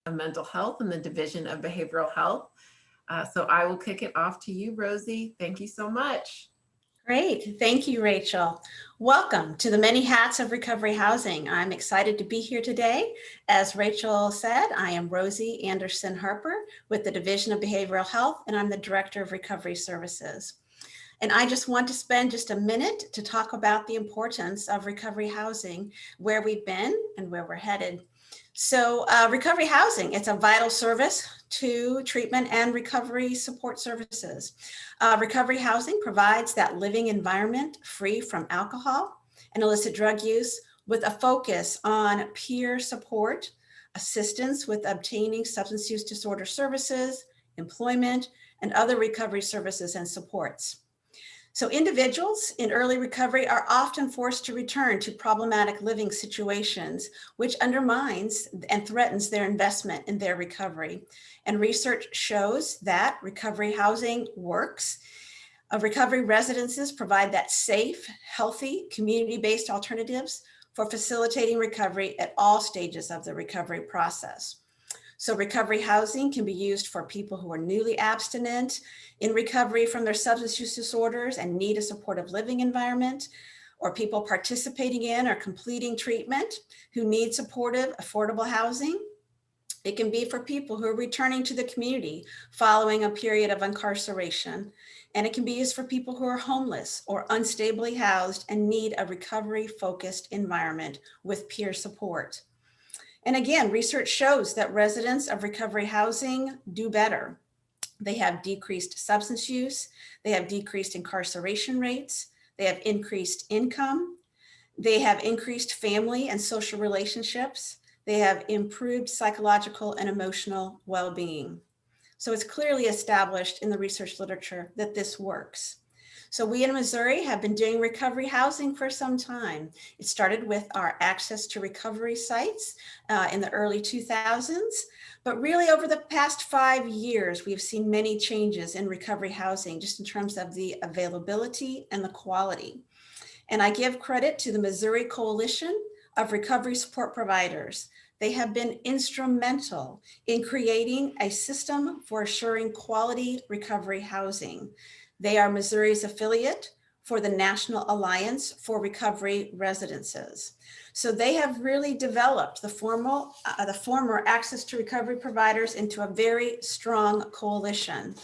of Mental Health in the Division of Behavioral Health. So I will kick it off to you, Rosie. Thank you so much. Great. Thank you, Rachel. Welcome to the Many Hats of Recovery Housing. I'm excited to be here today. As Rachel said, I am Rosie Anderson Harper with the Division of Behavioral Health, and I'm the Director of Recovery Services. And I just want to spend just a minute to talk about the importance of recovery housing, where we've been and where we're headed. So recovery housing, it's a vital service to treatment and recovery support services. Recovery housing provides that living environment free from alcohol and illicit drug use with a focus on peer support, assistance with obtaining substance use disorder services, employment, and other recovery services and supports. So individuals in early recovery are often forced to return to problematic living situations, which undermines and threatens their investment in their recovery. And research shows that recovery housing works. Recovery residences provide that safe, healthy, community-based alternatives for facilitating recovery at all stages of the recovery process. So recovery housing can be used for people who are newly abstinent, in recovery from their substance use disorders and need a supportive living environment, or people participating in or completing treatment who need supportive, affordable housing. It can be for people who are returning to the community following a period of incarceration. And it can be used for people who are homeless or unstably housed and need a recovery-focused environment with peer support. And again, research shows that residents of recovery housing do better. They have decreased substance use, they have decreased incarceration rates, they have increased income, they have increased family and social relationships, they have improved psychological and emotional well-being. So it's clearly established in the research literature that this works. So we in Missouri have been doing recovery housing for some time. It started with our access to recovery sites in the early 2000s, but really over the past 5 years, we've seen many changes in recovery housing, just in terms of the availability and the quality. And I give credit to the Missouri Coalition of Recovery Support Providers. They have been instrumental in creating a system for assuring quality recovery housing. They are Missouri's affiliate for the National Alliance for Recovery Residences. So they have really developed the former access to recovery providers into a very strong coalition.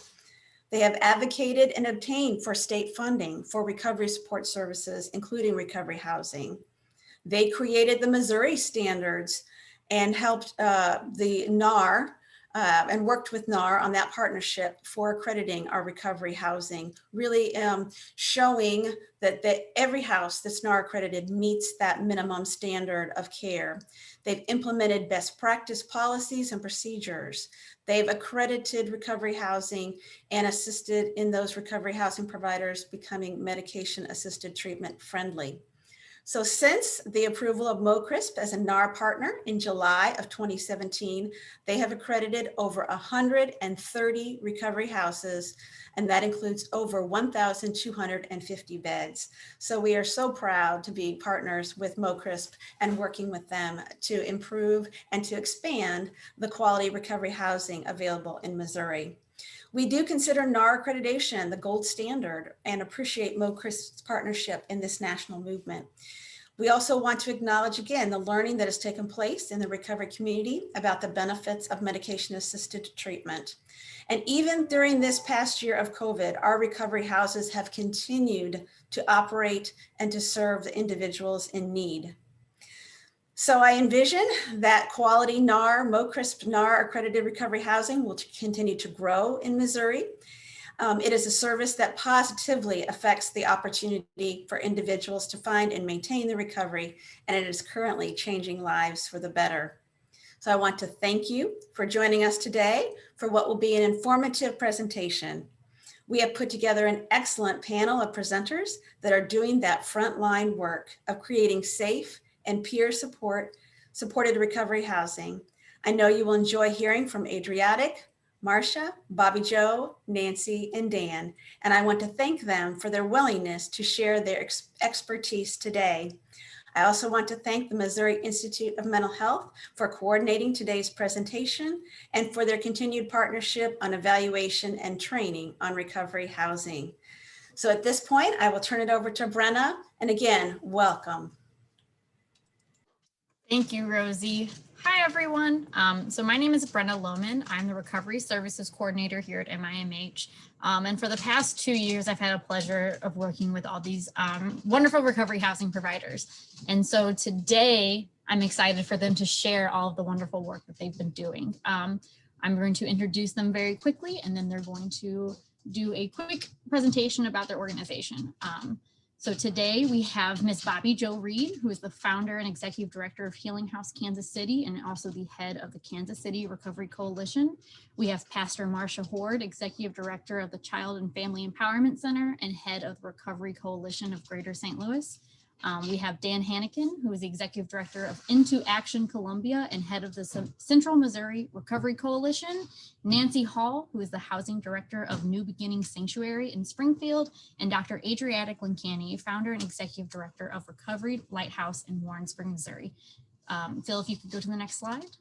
They have advocated and obtained for state funding for recovery support services, including recovery housing. They created the Missouri standards and helped the NAR and worked with NAR on that partnership for accrediting our recovery housing, really showing that every house that's NAR accredited meets that minimum standard of care. They've implemented best practice policies and procedures. They've accredited recovery housing and assisted in those recovery housing providers becoming medication-assisted treatment friendly. So since the approval of MOCRISP as a NAR partner in July of 2017, they have accredited over 130 recovery houses, and that includes over 1,250 beds. So we are so proud to be partners with MOCRISP and working with them to improve and to expand the quality recovery housing available in Missouri. We do consider NAR accreditation the gold standard and appreciate MOCRISP's partnership in this national movement. We also want to acknowledge again the learning that has taken place in the recovery community about the benefits of medication-assisted treatment. And even during this past year of COVID, our recovery houses have continued to operate and to serve the individuals in need. So I envision that quality NAR, MOCRISP NAR accredited recovery housing will continue to grow in Missouri. It is a service that positively affects the opportunity for individuals to find and maintain the recovery, and it is currently changing lives for the better. So I want to thank you for joining us today for what will be an informative presentation. We have put together an excellent panel of presenters that are doing that frontline work of creating safe and peer supported recovery housing. I know you will enjoy hearing from Adriatic, Marcia, Bobby Joe, Nancy, and Dan, and I want to thank them for their willingness to share their expertise today. I also want to thank the Missouri Institute of Mental Health for coordinating today's presentation and for their continued partnership on evaluation and training on recovery housing. So at this point, I will turn it over to Brenna. And again, welcome. Thank you, Rosie. Hi, everyone. So my name is Brenna Lohman. I'm the Recovery Services Coordinator here at MIMH. And for the past 2 years, I've had a pleasure of working with all these wonderful recovery housing providers. And so today, I'm excited for them to share all of the wonderful work that they've been doing. I'm going to introduce them very quickly, and then they're going to do a quick presentation about their organization. So today we have Ms. Bobby Jo Reed, who is the founder and executive director of Healing House Kansas City and also the head of the Kansas City Recovery Coalition. We have Pastor Marsha Horde, executive director of the Child and Family Empowerment Center and head of the Recovery Coalition of Greater St. Louis. We have Dan Hannikin, who is the executive director of Into Action Columbia and head of the Central Missouri Recovery Coalition. Nancy Hall, who is the housing director of New Beginning Sanctuary in Springfield, and Dr. Adriatic Lincani, founder and executive director of Recovery Lighthouse in Warrensburg, Missouri. Phil, if you could go to the next slide.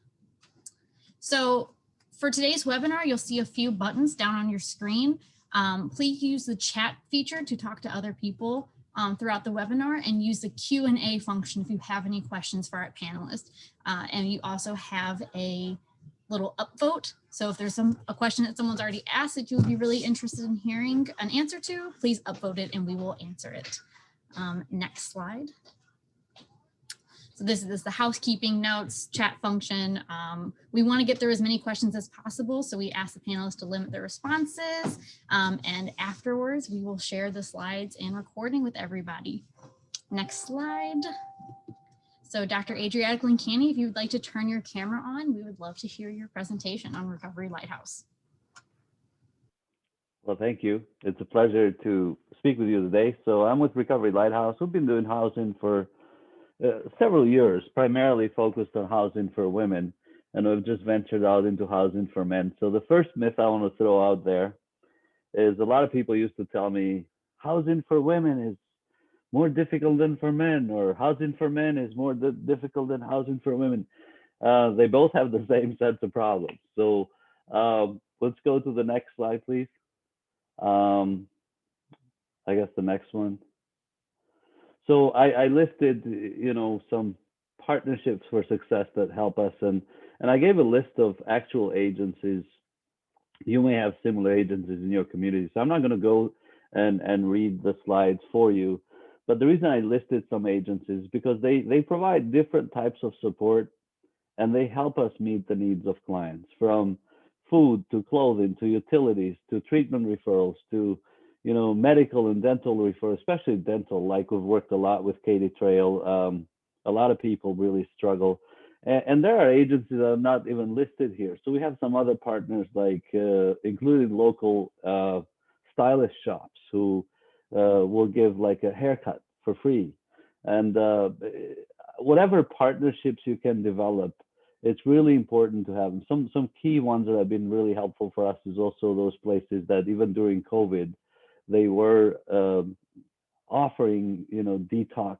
So for today's webinar, you'll see a few buttons down on your screen. Please use the chat feature to talk to other people throughout the webinar, and use the Q&A function if you have any questions for our panelists. And you also have a little upvote. So if there's a question that someone's already asked that you would be really interested in hearing an answer to, please upvote it and we will answer it. Next slide. So this is the housekeeping notes chat function. We want to get through as many questions as possible, so we ask the panelists to limit their responses. And afterwards, we will share the slides and recording with everybody. Next slide. So Dr. Adriatic Lincani, if you would like to turn your camera on, we would love to hear your presentation on Recovery Lighthouse. Well, thank you. It's a pleasure to speak with you today. So I'm with Recovery Lighthouse. We've been doing housing for several years, primarily focused on housing for women, and we've just ventured out into housing for men. So the first myth I want to throw out there is a lot of people used to tell me housing for women is more difficult than for men, or housing for men is more difficult than housing for women. They both have the same sets of problems. So let's go to the next slide, please. I guess the next one. So I listed, some partnerships for success that help us, and I gave a list of actual agencies. You may have similar agencies in your community, so I'm not going to go and read the slides for you. But the reason I listed some agencies is because they provide different types of support, and they help us meet the needs of clients, from food to clothing to utilities to treatment referrals to medical and dental referrals, especially dental. Like, we've worked a lot with Katie Trail. A lot of people really struggle. And there are agencies that are not even listed here. So we have some other partners, like including local stylist shops who will give like a haircut for free. And whatever partnerships you can develop, it's really important to have them. Some key ones that have been really helpful for us is also those places that even during COVID, they were offering, detox,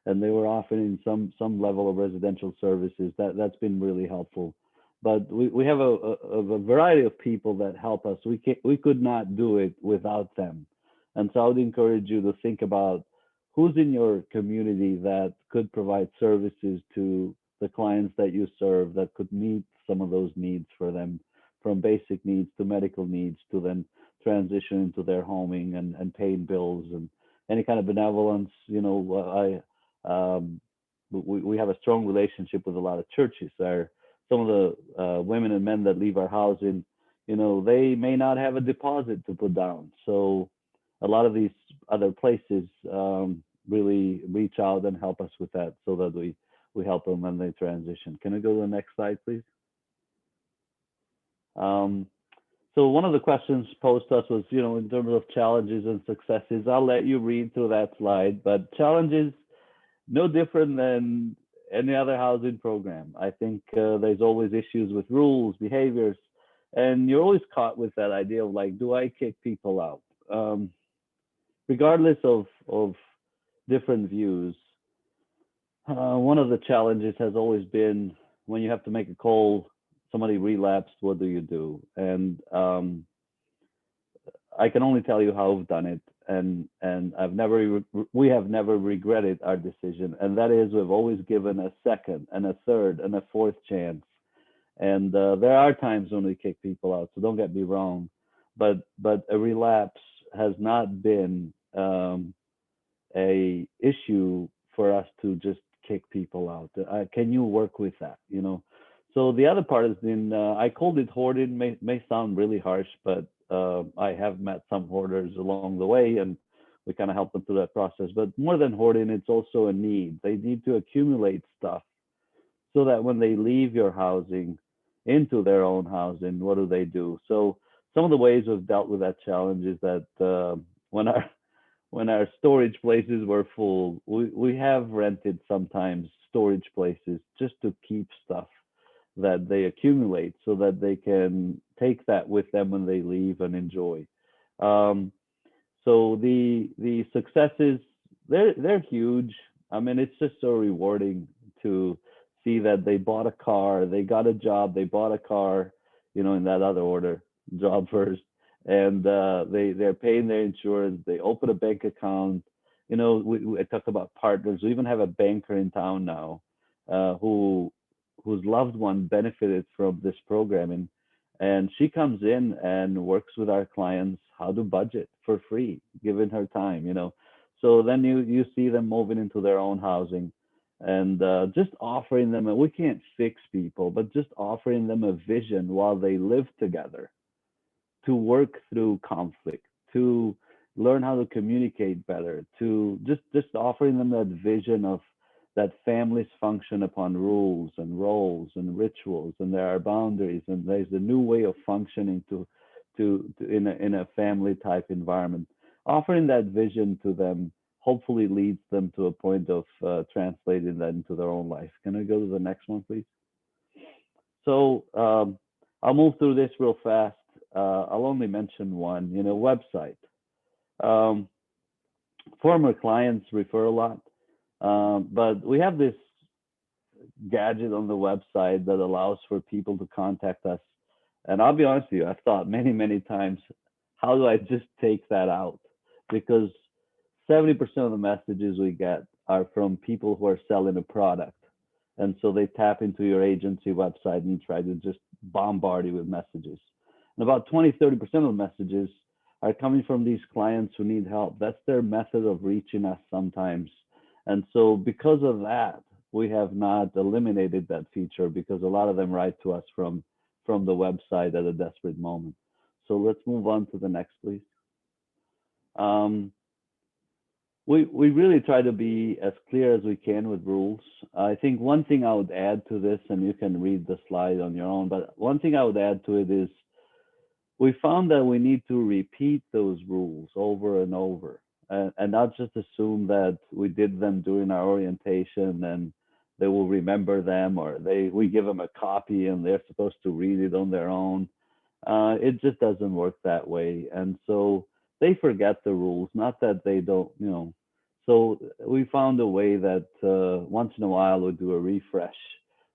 and they were offering some level of residential services. That's been really helpful. But we have a variety of people that help us. We could not do it without them. And so I would encourage you to think about who's in your community that could provide services to the clients that you serve that could meet some of those needs for them, from basic needs to medical needs to then transition into their homing and paying bills and any kind of benevolence. We have a strong relationship with a lot of churches. Some of the women and men that leave our housing, they may not have a deposit to put down. So a lot of these other places really reach out and help us with that, so that we help them when they transition. Can I go to the next slide, please? So one of the questions posed to us was, in terms of challenges and successes. I'll let you read through that slide, but challenges, no different than any other housing program. I think there's always issues with rules, behaviors, and you're always caught with that idea of like, do I kick people out? Regardless of different views, One of the challenges has always been when you have to make a call, somebody relapsed, what do you do? And I can only tell you how I've done it, and we have never regretted our decision, and that is we've always given a second and a third and a fourth chance. And there are times when we kick people out, so don't get me wrong, but a relapse has not been a issue for us to just kick people out. Can you work with that? So the other part has been I called it hoarding. May sound really harsh, but I have met some hoarders along the way, and we kind of help them through that process. But more than hoarding, it's also a need. They need to accumulate stuff so that when they leave your housing into their own housing, what do? So some of the ways we've dealt with that challenge is that when our storage places were full, we have rented sometimes storage places just to keep stuff that they accumulate so that they can take that with them when they leave and enjoy. Um, so the successes, they're huge. I mean, it's just so rewarding to see that they bought a car, they got a job, they bought a car, in that other order, job first, and they're paying their insurance, they open a bank account. I talk about partners. We even have a banker in town now, whose loved one benefited from this programming, and she comes in and works with our clients how to budget for free, given her time. So then you see them moving into their own housing, and just offering them, and we can't fix people, but just offering them a vision while they live together to work through conflict, to learn how to communicate better, to just offering them that vision of that families function upon rules and roles and rituals, and there are boundaries, and there's a new way of functioning to in a family type environment. Offering that vision to them hopefully leads them to a point of translating that into their own life. Can I go to the next one, please? So I'll move through this real fast. I'll only mention one. Website. Um, Former clients refer a lot, but we have this gadget on the website that allows for people to contact us. And I'll be honest with you, I've thought many, many times, how do I just take that out? Because 70% of the messages we get are from people who are selling a product. And so they tap into your agency website and try to just bombard you with messages. And about 20-30% of the messages are coming from these clients who need help. That's their method of reaching us sometimes. And so because of that, we have not eliminated that feature, because a lot of them write to us from the website at a desperate moment. So let's move on to the next, please. We really try to be as clear as we can with rules. I think one thing I would add to this, and you can read the slide on your own, but one thing I would add to it is we found that we need to repeat those rules over and over, and not just assume that we did them during our orientation and they will remember them, or we give them a copy and they're supposed to read it on their own. It just doesn't work that way. And so they forget the rules, not that they don't. So we found a way that once in a while we do a refresh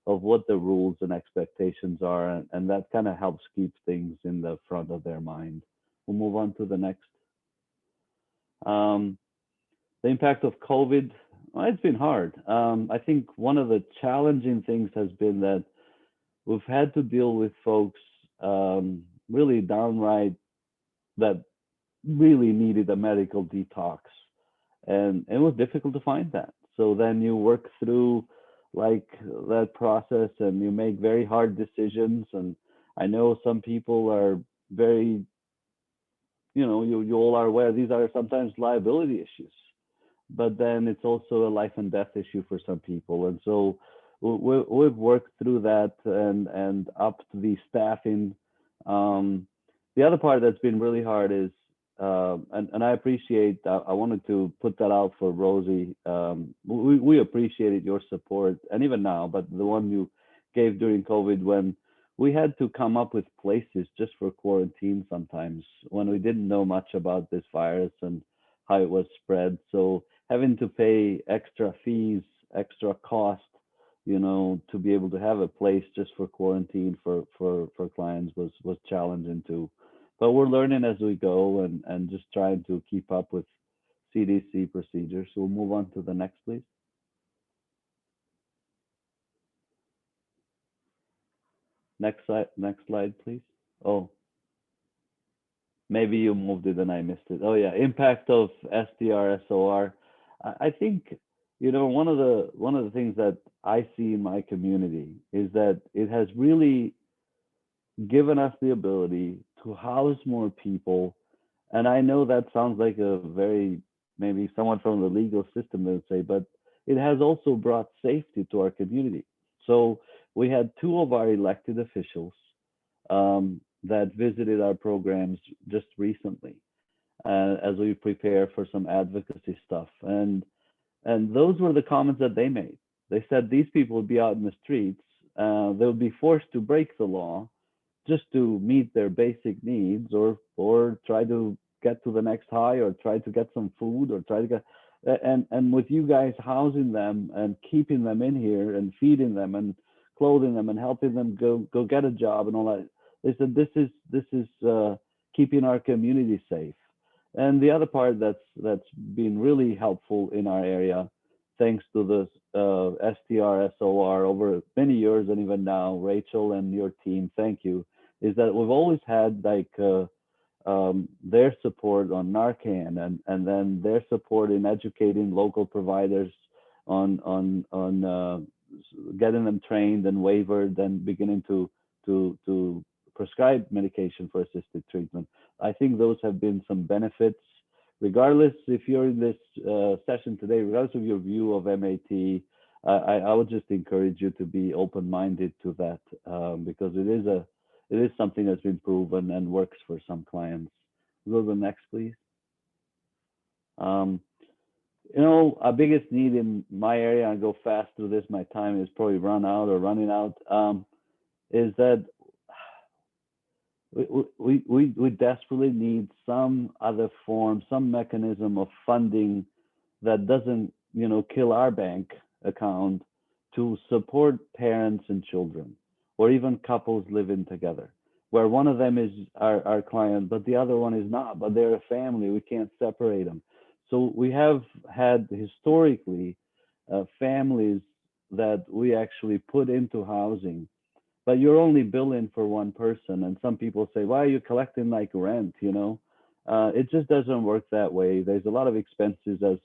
of what the rules and expectations are, and that kind of helps keep things in the front of their mind. We'll move on to the next. The impact of COVID, well, it's been hard. I think one of the challenging things has been that we've had to deal with folks really downright that really needed a medical detox, and it was difficult to find that. So then you work through like that process, and you make very hard decisions. And I know some people are very, you all are aware these are sometimes liability issues, but then it's also a life and death issue for some people. And so we've worked through that and upped the staffing. The other part that's been really hard is, and I appreciate, I wanted to put that out for Rosie. We appreciated your support, and even now, but the one you gave during COVID, when we had to come up with places just for quarantine sometimes, when we didn't know much about this virus and how it was spread. So having to pay extra fees extra cost, to be able to have a place just for quarantine for clients was challenging too. But we're learning as we go and just trying to keep up with CDC procedures. So we'll move on to the next, please. Next slide, please. Oh, maybe you moved it and I missed it. Oh yeah, impact of SDR SOR. I think one of the things that I see in my community is that it has really given us the ability to house more people. And I know that sounds like a very, maybe someone from the legal system would say, but it has also brought safety to our community. So we had two of our elected officials that visited our programs just recently as we prepare for some advocacy stuff. And those were the comments that they made. They said these people would be out in the streets. They would be forced to break the law just to meet their basic needs, or try to get to the next high, or try to get some food, or try to get and with you guys housing them and keeping them in here and feeding them and clothing them and helping them go get a job and all that. They said this is keeping our community safe. And the other part that's been really helpful in our area, thanks to the STR SOR over many years and even now, Rachel and your team, thank you, is that we've always had like their support on Narcan and then their support in educating local providers on getting them trained and waivered and beginning to prescribe medication for assisted treatment. I think those have been some benefits. Regardless, if you're in this session today, regardless of your view of MAT, I would just encourage you to be open-minded to that because it is something that's been proven and works for some clients. Go to the next, please. Our biggest need in my area, I'll go fast through this, my time is probably running out, is that we desperately need some other form, some mechanism of funding that doesn't, kill our bank account to support parents and children, or even couples living together, where one of them is our client, but the other one is not, but they're a family. We can't separate them. So we have had historically families that we actually put into housing, but you're only billing for one person. And some people say, why are you collecting like rent? It just doesn't work that way. There's a lot of expenses, as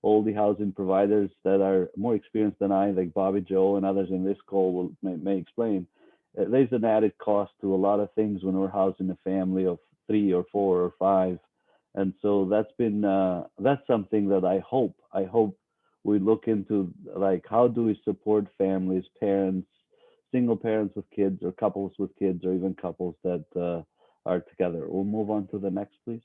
all the housing providers that are more experienced than I, like Bobby Joe and others in this call may explain. There's an added cost to a lot of things when we're housing a family of 3 or 4 or 5. And so that's something that I hope we look into, like, how do we support families, parents, single parents with kids, or couples with kids, or even couples that are together. We'll move on to the next, please.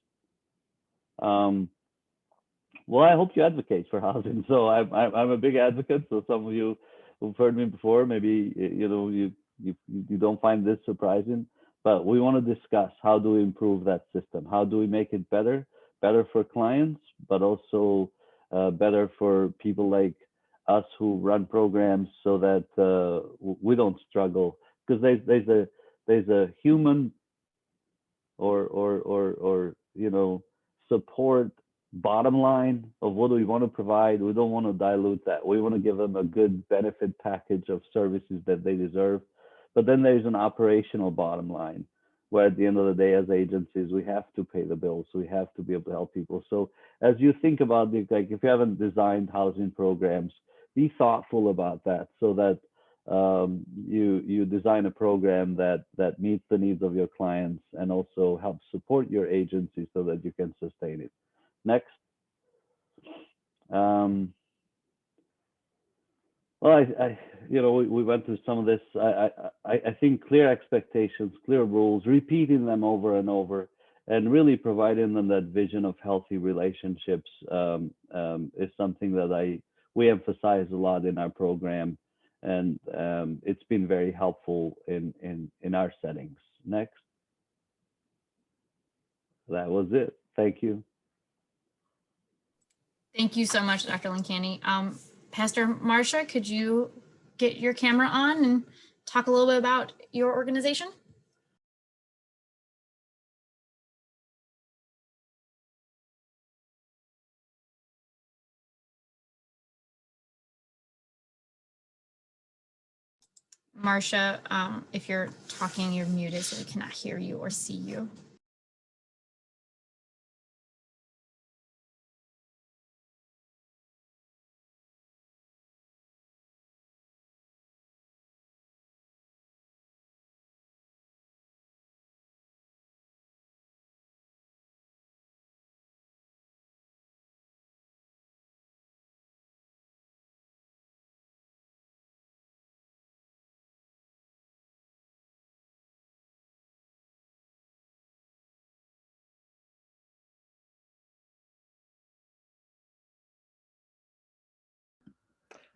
Well, I hope you advocate for housing. So I'm a big advocate. So some of you who've heard me before, maybe you don't find this surprising, but we want to discuss how do we improve that system? How do we make it better for clients, but also better for people like us who run programs, so that we don't struggle, because there's a human or support bottom line of what do we want to provide. We don't want to dilute that. We want to give them a good benefit package of services that they deserve. But then there's an operational bottom line, where at the end of the day, as agencies, we have to pay the bills. So we have to be able to help people. So as you think about if you haven't designed housing programs, be thoughtful about that, so that you design a program that meets the needs of your clients and also helps support your agency so that you can sustain it. Next. Well, we went through some of this. I think clear expectations, clear rules, repeating them over and over, and really providing them that vision of healthy relationships is something that we emphasize a lot in our program, and it's been very helpful in our settings. Next. That was it. Thank you. Thank you so much, Dr. Lankani. Pastor Marcia, could you get your camera on and talk a little bit about your organization? Marcia, if you're talking, you're muted, so we cannot hear you or see you.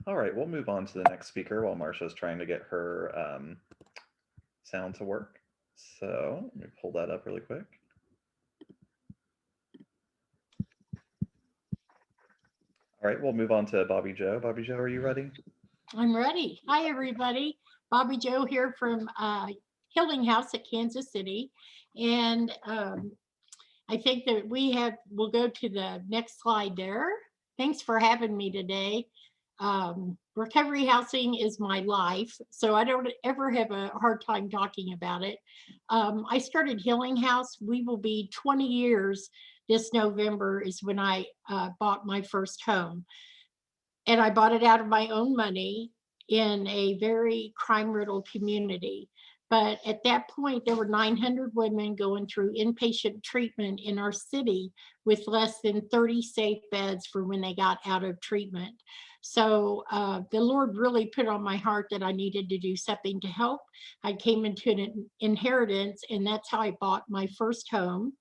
All right, we'll move on to the next speaker while Marcia's trying to get her sound to work. So let me pull that up really quick. All right, we'll move on to Bobby Joe. Bobby Joe, are you ready? I'm ready. Hi, everybody. Bobby Joe here from Healing House at Kansas City. And I think that we'll go to the next slide there. Thanks for having me today. Recovery housing is my life, so I don't ever have a hard time talking about it. I started Healing House. We will be 20 years this November is when I bought my first home. And I bought it out of my own money in a very crime-riddled community. But at that point, there were 900 women going through inpatient treatment in our city with less than 30 safe beds for when they got out of treatment. So the Lord really put on my heart that I needed to do something to help. I came into an inheritance, and that's how I bought my first home.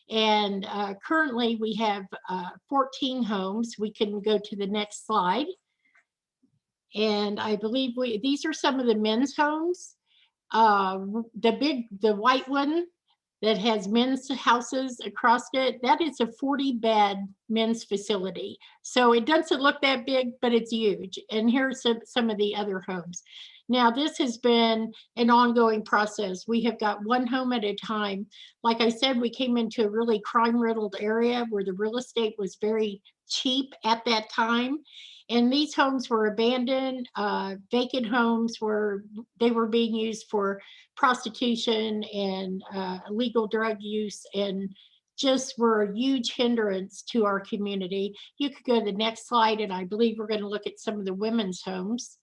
And currently we have 14 homes. We can go to the next slide. And I believe these are some of the men's homes. The white one that has men's houses across it, that is a 40-bed men's facility. So it doesn't look that big, but it's huge. And here's some of the other homes. Now, this has been an ongoing process. We have got one home at a time. Like I said, we came into a really crime-riddled area where the real estate was very cheap at that time. And these homes were abandoned, vacant homes where they were being used for prostitution and illegal drug use, and just were a huge hindrance to our community. You could go to the next slide, and I believe we're going to look at some of the women's homes.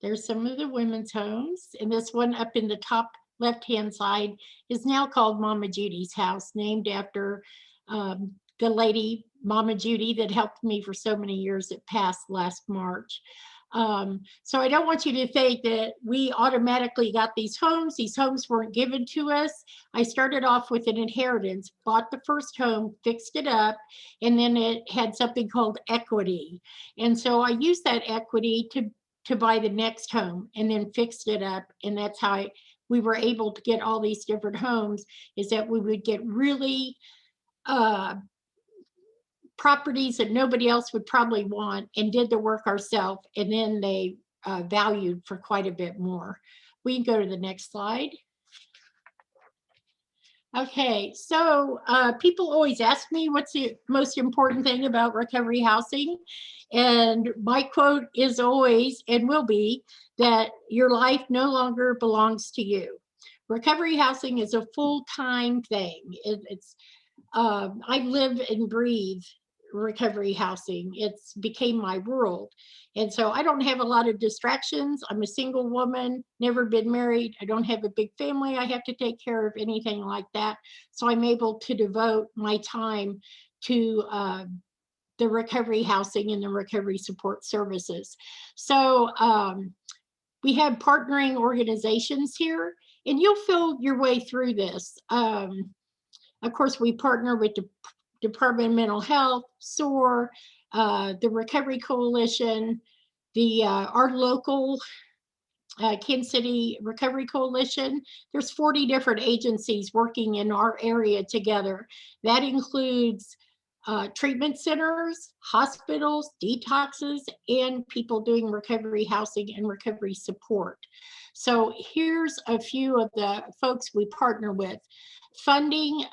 There's some of the women's homes, and this one up in the top left-hand side is now called Mama Judy's house, named after the lady, Mama Judy, that helped me for so many years that passed last March. So I don't want you to think that we automatically got these homes. These homes weren't given to us. I started off with an inheritance, bought the first home, fixed it up, and then it had something called equity. And so I used that equity to buy the next home and then fixed it up. And that's how we were able to get all these different homes, is that we would get really properties that nobody else would probably want, and did the work ourselves, and then they valued for quite a bit more. We can go to the next slide. Okay, so people always ask me what's the most important thing about recovery housing, and my quote is always and will be that your life no longer belongs to you. Recovery housing is a full-time thing. I live and breathe recovery housing. It's became my world. And so I don't have a lot of distractions. I'm a single woman, never been married. I don't have a big family I have to take care of, anything like that. So I'm able to devote my time to the recovery housing and the recovery support services. So we have partnering organizations here, and you'll feel your way through this. Of course, we partner with the Department of Mental Health, SOAR, the Recovery Coalition, our local Kansas City Recovery Coalition. There's 40 different agencies working in our area together. That includes treatment centers, hospitals, detoxes, and people doing recovery housing and recovery support. So here's a few of the folks we partner with. Funding,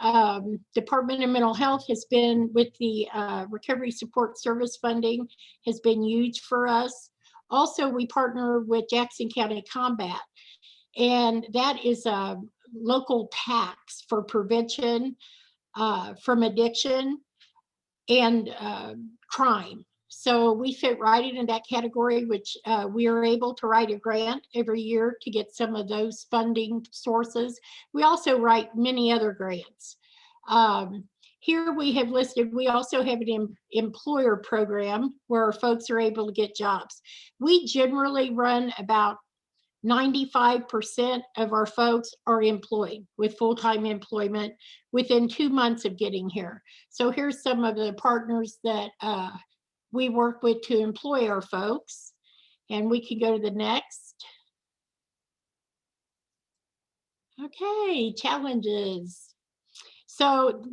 Department of Mental Health has been with the Recovery Support Service funding has been huge for us. Also, we partner with Jackson County Combat, and that is a local tax for prevention from addiction and crime. So we fit right into that category, which we are able to write a grant every year to get some of those funding sources. We also write many other grants. Here we have listed, we also have an employer program where folks are able to get jobs. We generally run about 95% of our folks are employed with full-time employment within 2 months of getting here. So here's some of the partners that we work with to employ our folks. And we can go to the next. Okay, challenges. So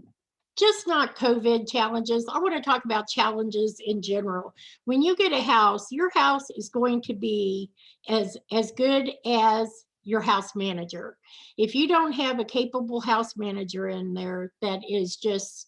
just not COVID challenges. I want to talk about challenges in general. When you get a house, your house is going to be as good as your house manager. If you don't have a capable house manager in there that is just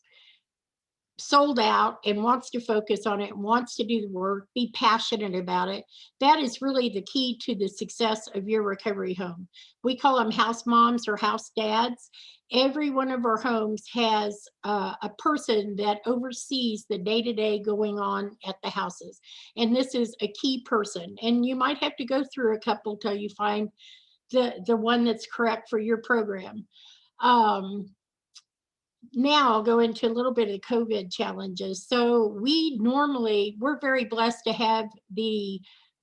sold out and wants to focus on it, wants to do the work, be passionate about it, that is really the key to the success of your recovery home. We call them house moms or house dads. Every one of our homes has a person that oversees the day-to-day going on at the houses. And this is a key person. And you might have to go through a couple till you find the one that's correct for your program. Now I'll go into a little bit of the COVID challenges. So we're very blessed to have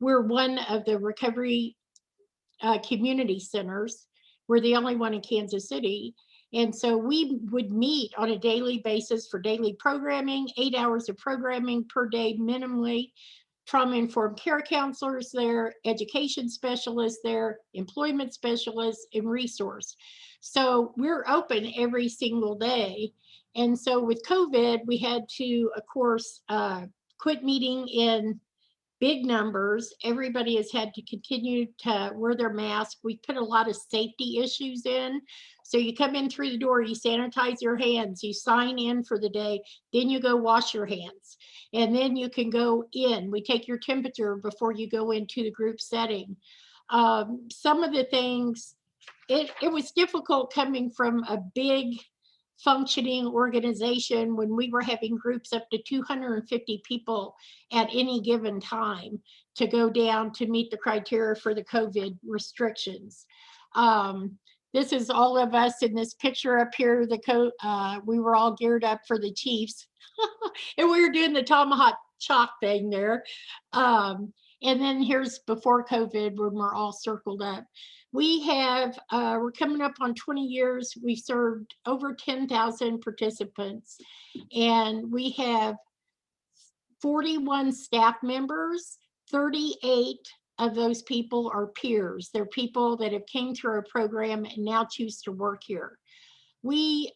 we're one of the recovery community centers. We're the only one in Kansas City. And so we would meet on a daily basis for daily programming, 8 hours of programming per day minimally. Trauma-informed care counselors there, education specialists there, employment specialists, and resource. So we're open every single day. And so with COVID, we had to, of course, quit meeting in big numbers. Everybody has had to continue to wear their mask. We put a lot of safety issues in. So you come in through the door, you sanitize your hands, you sign in for the day, then you go wash your hands. And then you can go in. We take your temperature before you go into the group setting. Some of the things, it was difficult coming from a big functioning organization when we were having groups up to 250 people at any given time to go down to meet the criteria for the COVID restrictions. This is all of us in this picture up here. We were all geared up for the Chiefs and we were doing the tomahawk chalk thing there. And then here's before COVID when we're all circled up. We're coming up on 20 years. We've served over 10,000 participants, and we have 41 staff members. 38 of those people are peers. They're people that have came through our program and now choose to work here.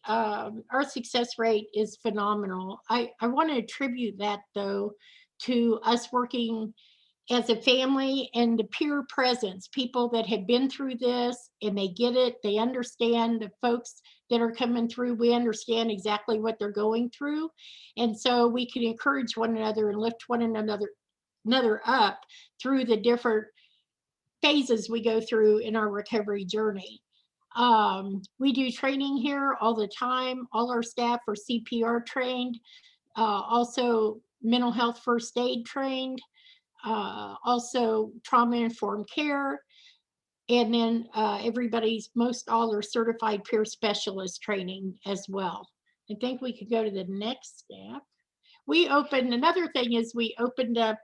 Our success rate is phenomenal. I want to attribute that though to us working as a family and the peer presence, people that have been through this and they get it, they understand. The folks that are coming through, we understand exactly what they're going through. And so we can encourage one another and lift one another up through the different phases we go through in our recovery journey. We do training here all the time. All our staff are CPR trained, also mental health first aid trained, also trauma-informed care, and then all are certified peer specialist training as well. I think we could go to the next step. Another thing is we opened up,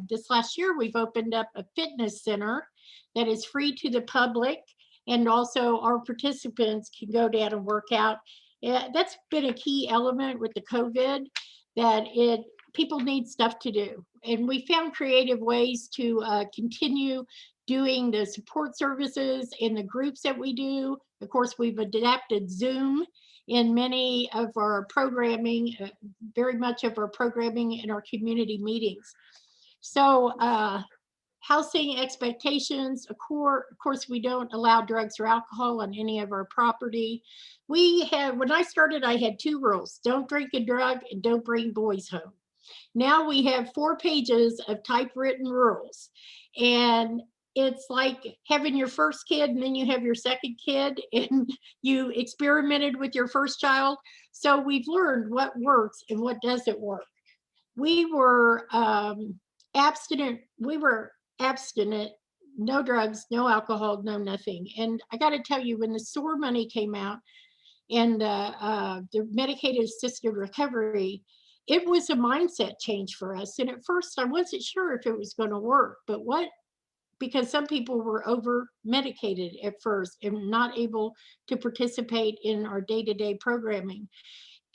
this last year, we've opened up a fitness center that is free to the public, and also our participants can go down and work out. That's been a key element with the COVID, that people need stuff to do. And we found creative ways to continue doing the support services in the groups that we do. Of course, we've adapted Zoom in many of our programming, very much of our programming in our community meetings. So housing expectations, of course, we don't allow drugs or alcohol on any of our property. When I started, I had 2 rules: don't drink and drug, and don't bring boys home. Now we have 4 pages of typewritten rules, and it's like having your first kid and then you have your second kid, and you experimented with your first child. So we've learned what works and what doesn't work. We were abstinent. No drugs, no alcohol, no nothing. And I got to tell you, when the SOAR money came out and the medicated assisted recovery, it was a mindset change for us. And at first I wasn't sure if it was going to work, but because some people were over medicated at first and not able to participate in our day-to-day programming.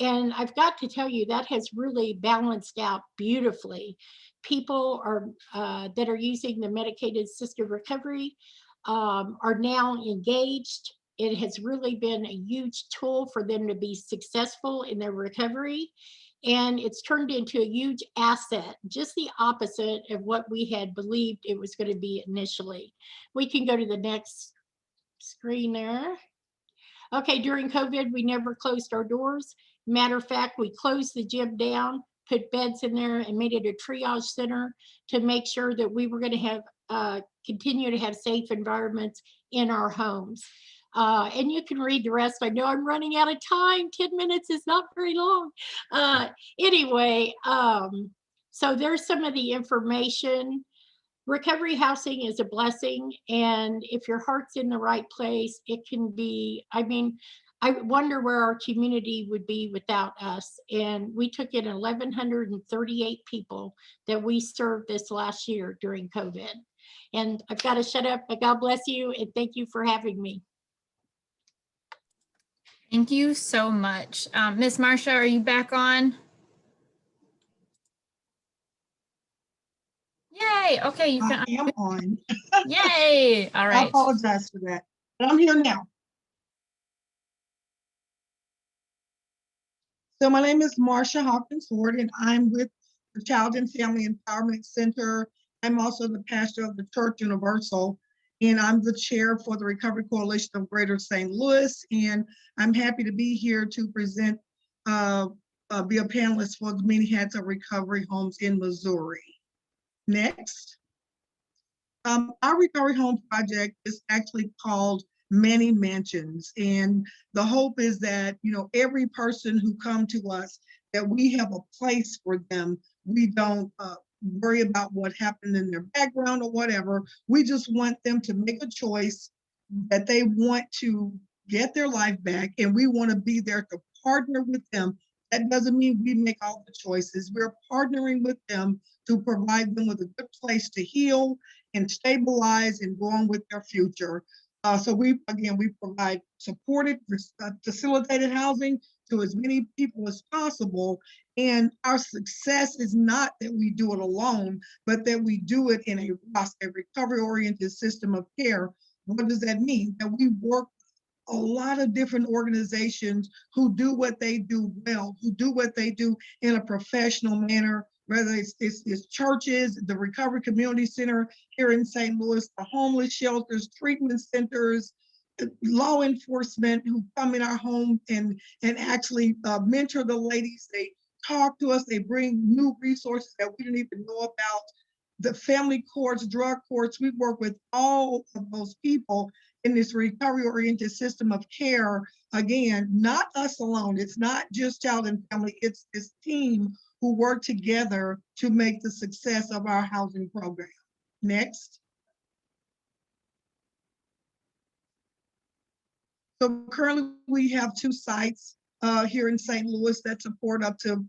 And I've got to tell you, that has really balanced out beautifully. People that are using the medicated assisted recovery are now engaged. It has really been a huge tool for them to be successful in their recovery. And it's turned into a huge asset, just the opposite of what we had believed it was going to be initially. We can go to the next screen there. Okay, during COVID, we never closed our doors. Matter of fact, we closed the gym down, put beds in there, and made it a triage center to make sure that we were going to have continue to have safe environments in our homes. And you can read the rest. I know I'm running out of time. 10 minutes is not very long. Anyway, so there's some of the information. Recovery housing is a blessing, and if your heart's in the right place, it can be, I mean, I wonder where our community would be without us. And we took in 1,138 people that we served this last year during COVID. And I've got to shut up, but God bless you, and thank you for having me. Thank you so much. Miss Marcia, are you back on? Yay. Okay, you can. I am on. Yay. All I right. apologize for that, but I'm here now. So my name is Marcia Hawkins Ford, and I'm with the Child and Family Empowerment Center. I'm also the pastor of the Church Universal, and I'm the chair for the Recovery Coalition of Greater St. Louis. And I'm happy to be here to present, be a panelist for the Many Hats of Recovery Homes in Missouri. Next. Our recovery home project is actually called Many Mansions, and the hope is that, you know, every person who come to us, that we have a place for them. We don't worry about what happened in their background or whatever. We just want them to make a choice that they want to get their life back, and we want to be there to partner with them. That doesn't mean we make all the choices. We're partnering with them to provide them with a good place to heal and stabilize and go on with their future. So we provide supported, facilitated housing to as many people as possible. And our success is not that we do it alone, but that we do it in a recovery-oriented system of care. What does that mean? That we work a lot of different organizations who do what they do well, who do what they do in a professional manner, whether it's churches, the Recovery Community Center here in St. Louis, the homeless shelters, treatment centers, law enforcement who come in our home and actually mentor the ladies. They talk to us, they bring new resources that we didn't even know about. The family courts, drug courts, we work with all of those people in this recovery-oriented system of care. Again, not us alone. It's not just child and family, it's this team who work together to make the success of our housing program. Next. So currently we have 2 sites here in St. Louis that support up to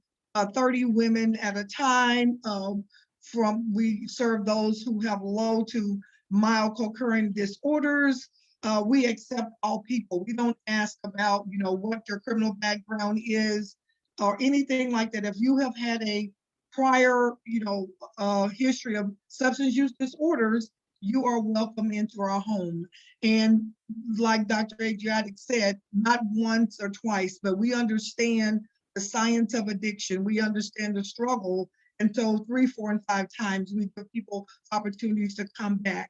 30 women at a time. We serve those who have low to mild co-occurring disorders. We accept all people. We don't ask about, you know, what your criminal background is or anything like that. If you have had a prior, history of substance use disorders, you are welcome into our home. And like Dr. Adriatic said, not once or twice, but we understand the science of addiction. We understand the struggle. And so 3, 4, and 5 times we give people opportunities to come back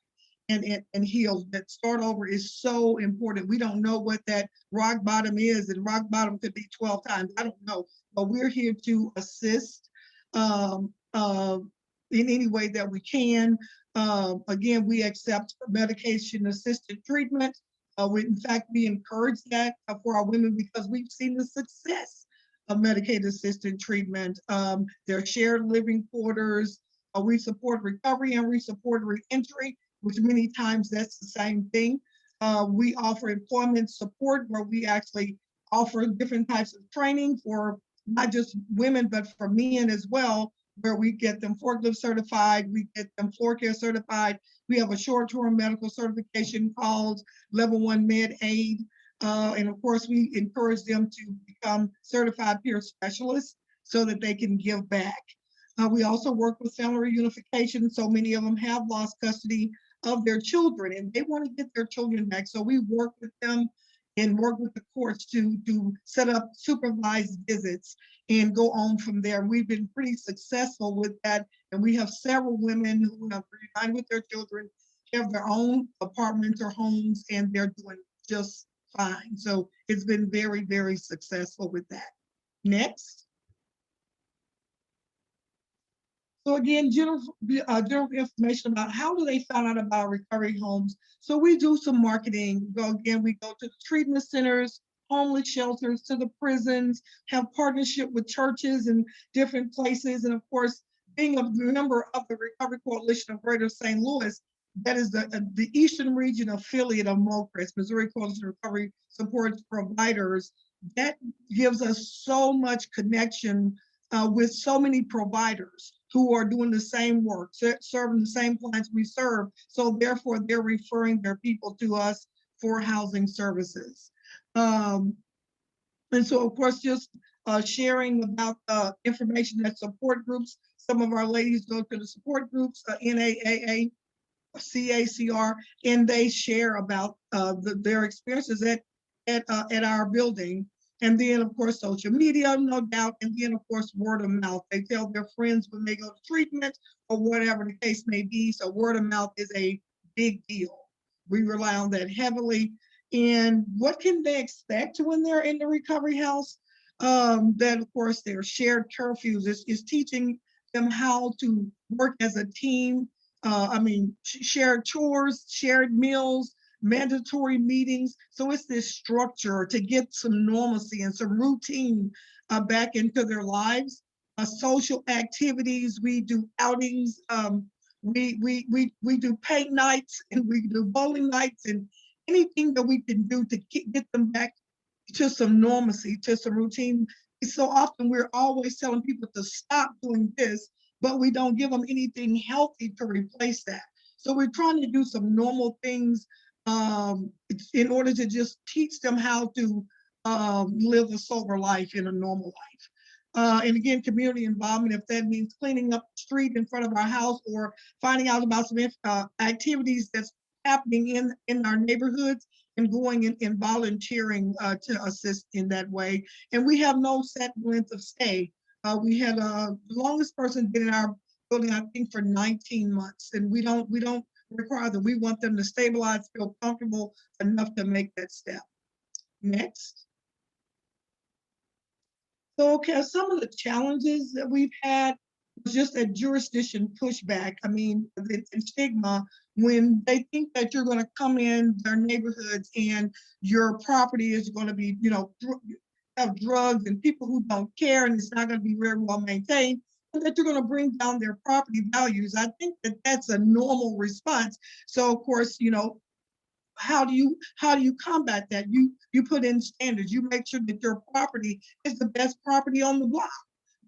and heal. That start over is so important. We don't know what that rock bottom is, and rock bottom could be 12 times. I don't know, but we're here to assist in any way that we can. Again, we accept medication-assisted treatment. In fact, we encourage that for our women because we've seen the success of medication-assisted treatment. There are shared living quarters. We support recovery and we support reentry, which many times that's the same thing. We offer employment support where we actually offer different types of training for not just women, but for men as well, where we get them forklift certified, we get them floor care certified. We have a short-term medical certification called Level 1 Med Aid. And of course, we encourage them to become certified peer specialists so that they can give back. We also work with family reunification. So many of them have lost custody of their children and they want to get their children back. So we work with them and work with the courts to set up supervised visits and go on from there. We've been pretty successful with that. And we have several women who have reunited with their children, have their own apartments or homes, and they're doing just fine. So it's been very, very successful with that. Next. So again, general information about how do they find out about recovery homes. So we do some marketing. We go to the treatment centers, homeless shelters, to the prisons, have partnership with churches and different places. And of course, being a member of the Recovery Coalition of Greater St. Louis, that is the Eastern Region affiliate of MOCRIS, Missouri Coalition of Recovery Support Providers. That gives us so much connection with so many providers who are doing the same work, serving the same clients we serve. So therefore, they're referring their people to us for housing services. And so, of course, just sharing about information at support groups. Some of our ladies go to the support groups, NAAA, CACR, and they share about their experiences at our building. And then, of course, social media, no doubt. And then, of course, word of mouth. They tell their friends when they go to treatment or whatever the case may be. So word of mouth is a big deal. We rely on that heavily. And what can they expect when they're in the recovery house? That, of course, their shared curfews is teaching them how to work as a team. Shared chores, shared meals, mandatory meetings. So it's this structure to get some normalcy and some routine back into their lives. Social activities, we do outings, we do paint nights, and we do bowling nights, and anything that we can do to get them back to some normalcy, to some routine. So often we're always telling people to stop doing this, but we don't give them anything healthy to replace that. So we're trying to do some normal things in order to just teach them how to live a sober life in a normal life. And again, community involvement, if that means cleaning up the street in front of our house or finding out about some activities that's happening in our neighborhoods and going and volunteering to assist in that way. And we have no set length of stay. We had the longest person been in our building, I think, for 19 months, and we don't require that. We want them to stabilize, feel comfortable enough to make that step. Next. So, okay, some of the challenges that we've had was just a jurisdiction pushback. I mean, the stigma when they think that you're going to come in their neighborhoods and your property is going to be, have drugs and people who don't care, and it's not going to be very well maintained, and that you're going to bring down their property values. I think that that's a normal response. So of course, how do you combat that? You put in standards. You make sure that your property is the best property on the block.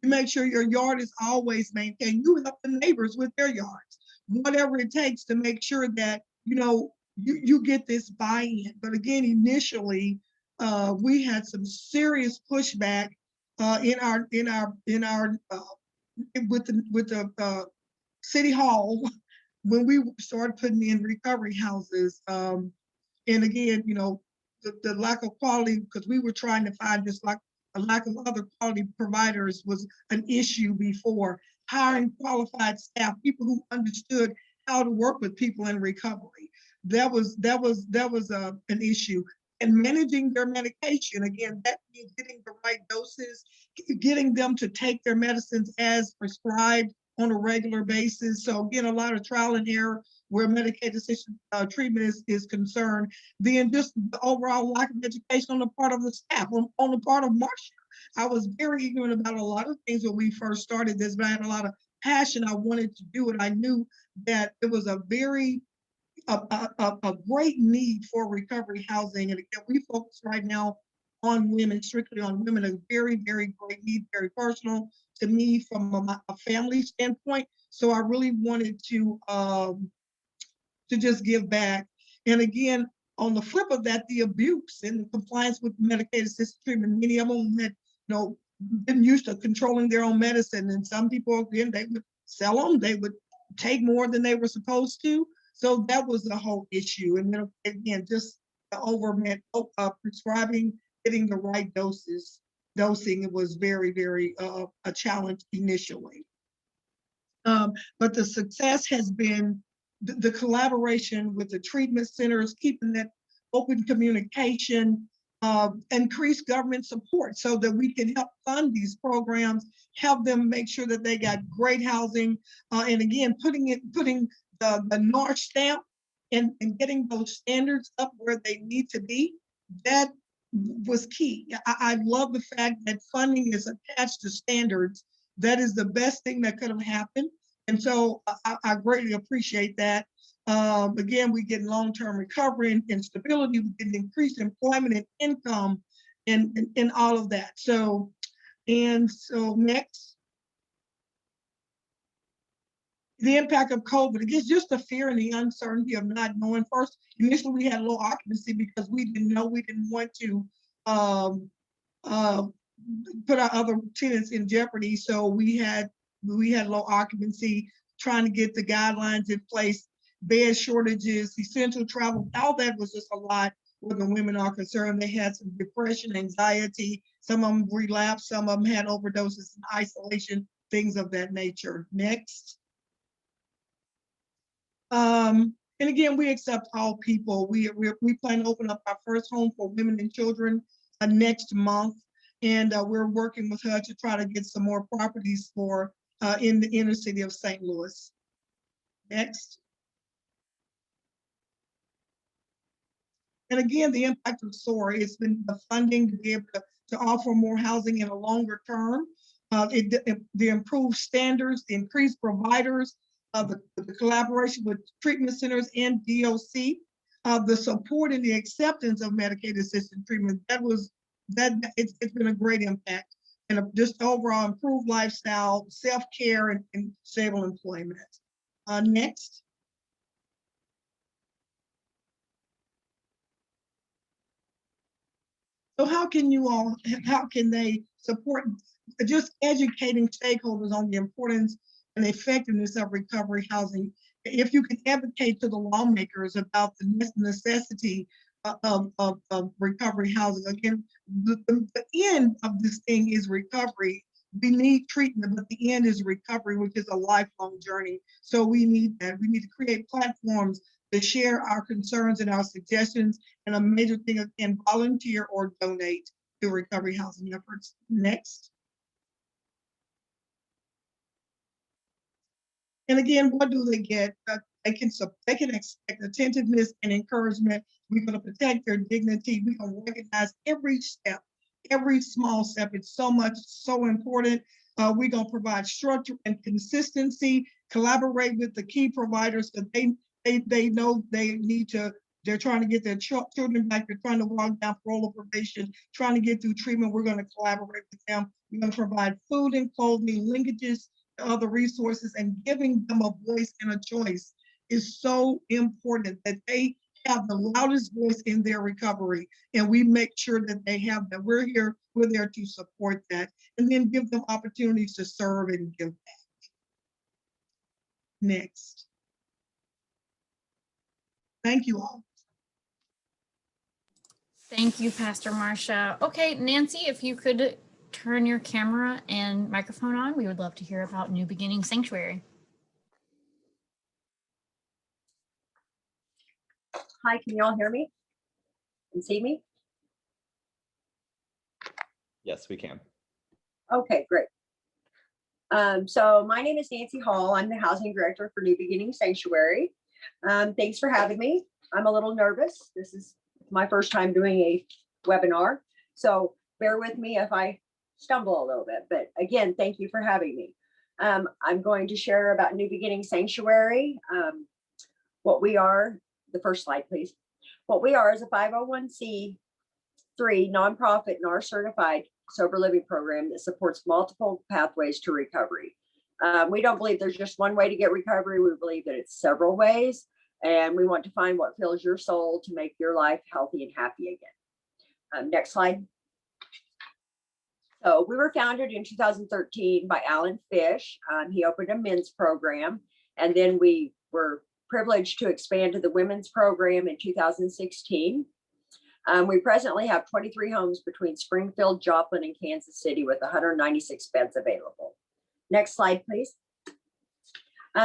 You make sure your yard is always maintained. You help the neighbors with their yards, whatever it takes to make sure that you get this buy-in. But again, initially, we had some serious pushback with the city hall when we started putting in recovery houses, and again, the lack of quality, because we were trying to find just like a lack of other quality providers was an issue before. Hiring qualified staff, people who understood how to work with people in recovery. That was an issue. And managing their medication, again, that means getting the right doses, getting them to take their medicines as prescribed on a regular basis. So again, a lot of trial and error where medicated assisted treatment is concerned. Then just the overall lack of education on the part of the staff, on the part of Marsha. I was very ignorant about a lot of things when we first started this, but I had a lot of passion. I wanted to do it. I knew that it was a great need for recovery housing. And again, we focus right now on women, strictly on women, a very, very great need, very personal to me from a family standpoint. So I really wanted to just give back. And again, on the flip of that, the abuse and the compliance with medicated assisted treatment, many of them had, been used to controlling their own medicine. And some people, again, they would sell them, they would take more than they were supposed to. So that was the whole issue. And then again, just the prescribing, getting the right dosing, it was very, very a challenge initially. But the success has been the collaboration with the treatment centers, keeping that open communication, increase government support so that we can help fund these programs, help them make sure that they got great housing, and again, putting the NARC stamp and getting those standards up where they need to be. That was key. I love the fact that funding is attached to standards. That is the best thing that could have happened. And so I greatly appreciate that. Again, we get long-term recovery and stability, we get increased employment and income and all of that. So next. The impact of COVID, again, just the fear and the uncertainty of not knowing. First, initially we had low occupancy because we didn't know, we didn't want to put our other tenants in jeopardy. So we had low occupancy, trying to get the guidelines in place, bed shortages, essential travel, all that was just a lot where the women are concerned. They had some depression, anxiety, some of them relapsed, some of them had overdoses and isolation, things of that nature. Next. And again, we accept all people. We plan to open up our first home for women and children next month. And we're working with her to try to get some more properties for in the inner city of St. Louis. Next. And again, the impact of SOAR, it's been the funding to be able to offer more housing in a longer term. The improved standards, the increased providers, the collaboration with treatment centers and DOC, the support and the acceptance of medicated assisted treatment. It's been a great impact, and just overall improved lifestyle, self-care, and stable employment. Next. So how can they support just educating stakeholders on the importance and effectiveness of recovery housing? If you can advocate to the lawmakers about the necessity of recovery housing. Again, the end of this thing is recovery. We need treatment, but the end is recovery, which is a lifelong journey. So we need that. We need to create platforms to share our concerns and our suggestions, and a major thing, again, volunteer or donate to recovery housing efforts. Next. And again, what do they get? They can expect attentiveness and encouragement. We're going to protect their dignity. We're going to recognize every step, every small step. It's so important. We're going to provide structure and consistency, collaborate with the key providers, because they know they need to. They're trying to get their children back. They're trying to walk down parole or probation, trying to get through treatment. We're going to collaborate with them. We're going to provide food and clothing, linkages to other resources, and giving them a voice and a choice is so important, that they have the loudest voice in their recovery. And we make sure that they have that. We're there to support that, and then give them opportunities to serve and give back. Next. Thank you all. Thank you, Pastor Marcia. Okay, Nancy, if you could turn your camera and microphone on, we would love to hear about New Beginning Sanctuary. Hi, can you all hear me and see me? Yes, we can. Okay, great. So my name is Nancy Hall. I'm the housing director for New Beginning Sanctuary. Thanks for having me. I'm a little nervous. This is my first time doing a webinar, so bear with me if I stumble a little bit. But again, thank you for having me. I'm going to share about New Beginning Sanctuary, what we are. The first slide, please. What we are is a 501c3 nonprofit NAR certified sober living program that supports multiple pathways to recovery. We don't believe there's just one way to get recovery. We believe that it's several ways, and we want to find what fills your soul to make your life healthy and happy again. Next slide. So we were founded in 2013 by Alan Fish. He opened a men's program, and then we were privileged to expand to the women's program in 2016. We presently have 23 homes between Springfield, Joplin, and Kansas City with 196 beds available. Next slide, please.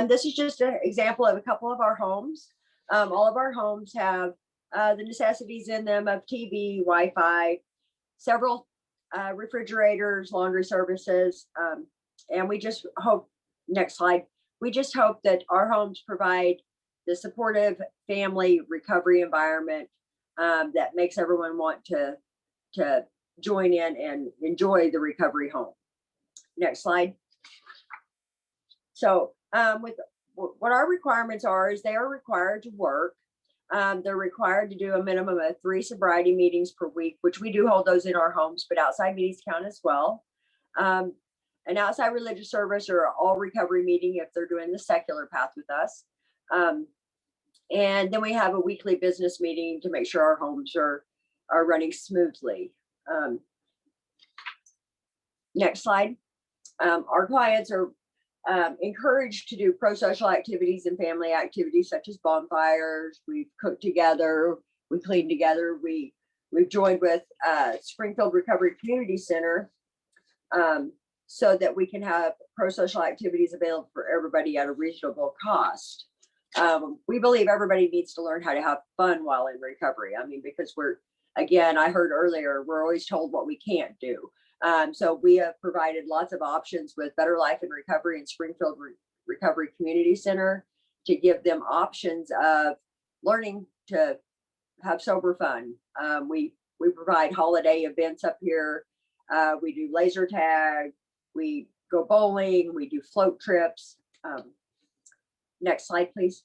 This is just an example of a couple of our homes. All of our homes have the necessities in them of TV, Wi-Fi, several refrigerators, laundry services, and we just hope, next slide, we just hope that our homes provide the supportive family recovery environment that makes everyone want to join in and enjoy the recovery home. Next slide. So with what our requirements are is they are required to work. They're required to do a minimum of 3 sobriety meetings per week, which we do hold those in our homes, but outside meetings count as well. An outside religious service or all recovery meeting if they're doing the secular path with us. And then we have a weekly business meeting to make sure our homes are running smoothly. Next slide. Our clients are encouraged to do pro-social activities and family activities such as bonfires. We cook together, we clean together. We've joined with Springfield Recovery Community Center so that we can have pro-social activities available for everybody at a reasonable cost. We believe everybody needs to learn how to have fun while in recovery. I mean, because again, I heard earlier, we're always told what we can't do. So we have provided lots of options with Better Life and Recovery and Springfield Recovery Community Center to give them options of learning to have sober fun. We provide holiday events up here. We do laser tag. We go bowling. We do float trips. Next slide, please.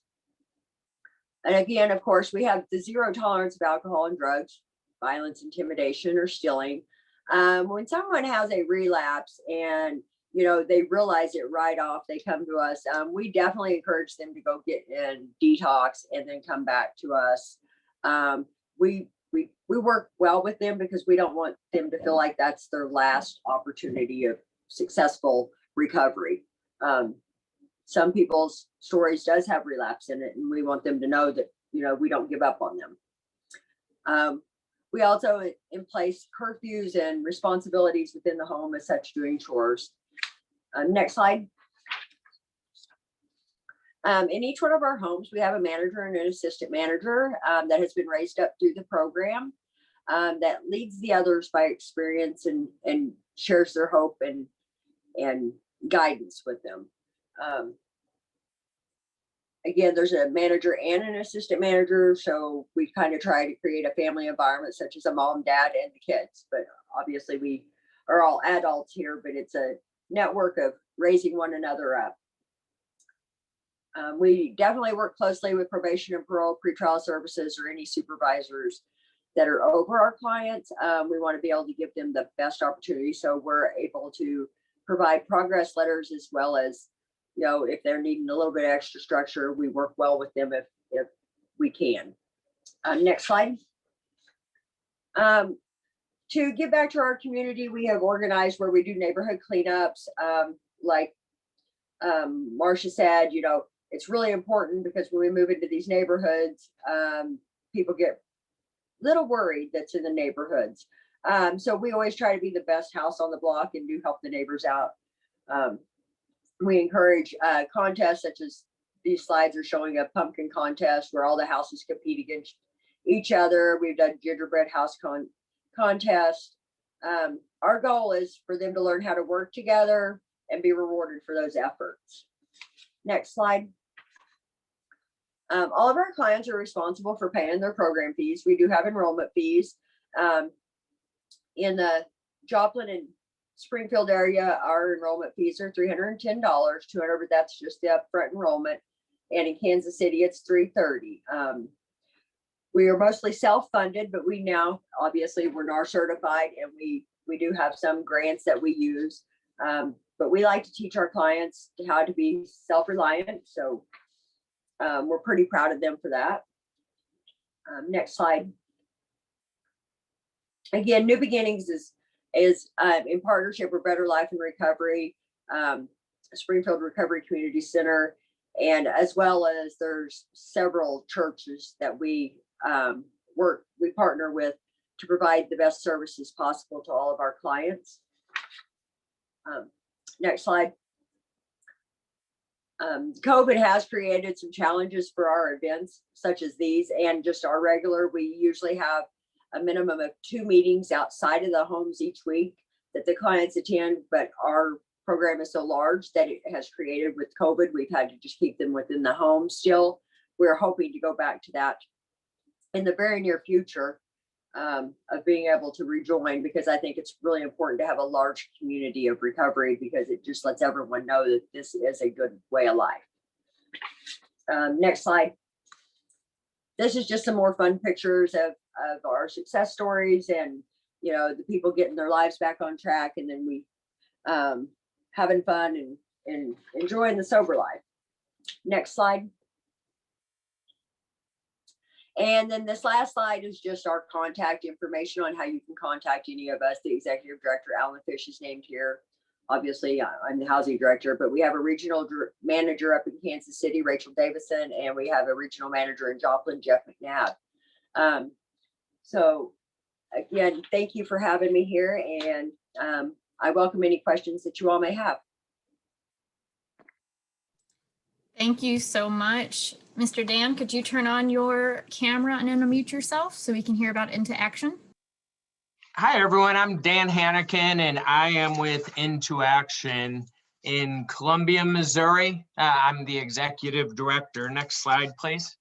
And again, of course, we have the zero tolerance of alcohol and drugs, violence, intimidation, or stealing. When someone has a relapse and they realize it right off, they come to us. We definitely encourage them to go get in detox and then come back to us. We work well with them because we don't want them to feel like that's their last opportunity of successful recovery. Some people's stories does have relapse in it, and we want them to know that we don't give up on them. We also in place curfews and responsibilities within the home as such, doing chores. Next slide. In each one of our homes, we have a manager and an assistant manager that has been raised up through the program that leads the others by experience and shares their hope and guidance with them. Again, there's a manager and an assistant manager, so we kind of try to create a family environment such as a mom, dad, and the kids. But obviously we are all adults here, but it's a network of raising one another up. We definitely work closely with probation and parole, pretrial services, or any supervisors that are over our clients. We want to be able to give them the best opportunity, so we're able to provide progress letters as well as if they're needing a little bit of extra structure, we work well with them if we can. Next slide. To give back to our community, we have organized where we do neighborhood cleanups. Like Marcia said, it's really important because when we move into these neighborhoods, people get a little worried that's in the neighborhoods. So we always try to be the best house on the block and do help the neighbors out. We encourage contests such as these slides are showing a pumpkin contest where all the houses compete against each other. We've done gingerbread house contest. Our goal is for them to learn how to work together and be rewarded for those efforts. Next slide. All of our clients are responsible for paying their program fees. We do have enrollment fees. In the Joplin and Springfield area, our enrollment fees are $310, $200, but that's just the upfront enrollment. And in Kansas City, it's $330. We are mostly self-funded, but we now, obviously, we're NAR certified, and we do have some grants that we use. But we like to teach our clients how to be self-reliant. So we're pretty proud of them for that. Next slide. Again, New Beginnings is in partnership with Better Life and Recovery, Springfield Recovery Community Center, and as well as there's several churches that we partner with to provide the best services possible to all of our clients. Next slide. COVID has created some challenges for our events such as these and just our regular. We usually have a minimum of 2 meetings outside of the homes each week that the clients attend, but our program is so large that it has created with COVID. We've had to just keep them within the home still. We're hoping to go back to that in the very near future of being able to rejoin, because I think it's really important to have a large community of recovery because it just lets everyone know that this is a good way of life. Next slide. This is just some more fun pictures of our success stories and, you know, the people getting their lives back on track, and then we having fun and enjoying the sober life. Next slide. And then this last slide is just our contact information on how you can contact any of us. The executive director, Alan Fish, is named here. Obviously, I'm the housing director, but we have a regional manager up in Kansas City, Rachel Davison, and we have a regional manager in Joplin, Jeff McNabb. So again, thank you for having me here, and I welcome any questions that you all may have. Thank you so much. Mr. Dan, could you turn on your camera and unmute yourself so we can hear about Into Action? Hi, everyone. I'm Dan Hannikin, and I am with Into Action in Columbia, Missouri. I'm the executive director. Next slide, please.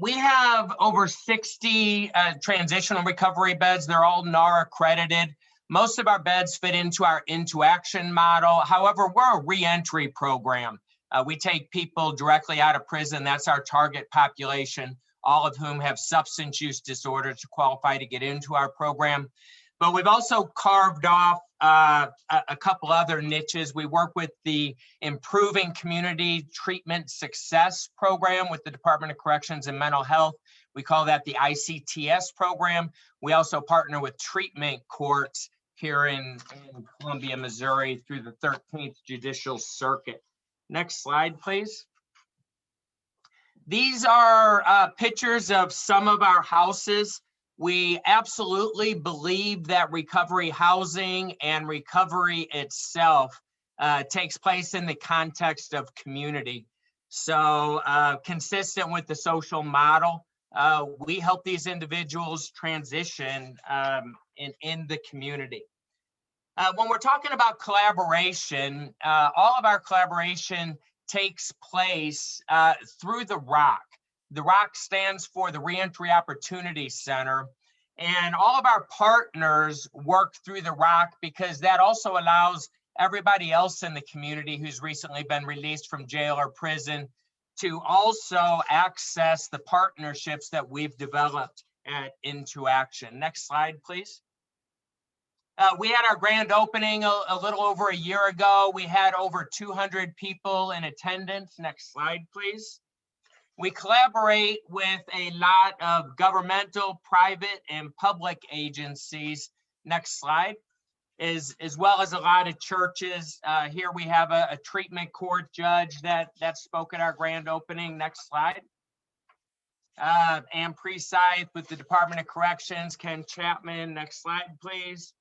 We have over 60 transitional recovery beds. They're all NAR accredited. Most of our beds fit into our Into Action model. However, we're a reentry program. We take people directly out of prison. That's our target population, all of whom have substance use disorders to qualify to get into our program. But we've also carved off a couple other niches. We work with the Improving Community Treatment Success program with the Department of Corrections and Mental Health. We call that the ICTS program. We also partner with treatment courts here in Columbia, Missouri through the 13th Judicial Circuit. Next slide, please. These are pictures of some of our houses. We absolutely believe that recovery housing and recovery itself takes place in the context of community. So consistent with the social model, we help these individuals transition in the community. When we're talking about collaboration, all of our collaboration takes place through the ROC. The ROC stands for the Reentry Opportunity Center, and all of our partners work through the ROC because that also allows everybody else in the community who's recently been released from jail or prison to also access the partnerships that we've developed at Into Action. Next slide, please. We had our grand opening a little over a year ago. We had over 200 people in attendance. Next slide, please. We collaborate with a lot of governmental, private, and public agencies. Next slide. as well as a lot of churches. Here we have a treatment court judge that spoke at our grand opening. Next slide. Ann Presythe with the Department of Corrections, Ken Chapman. Next slide, please.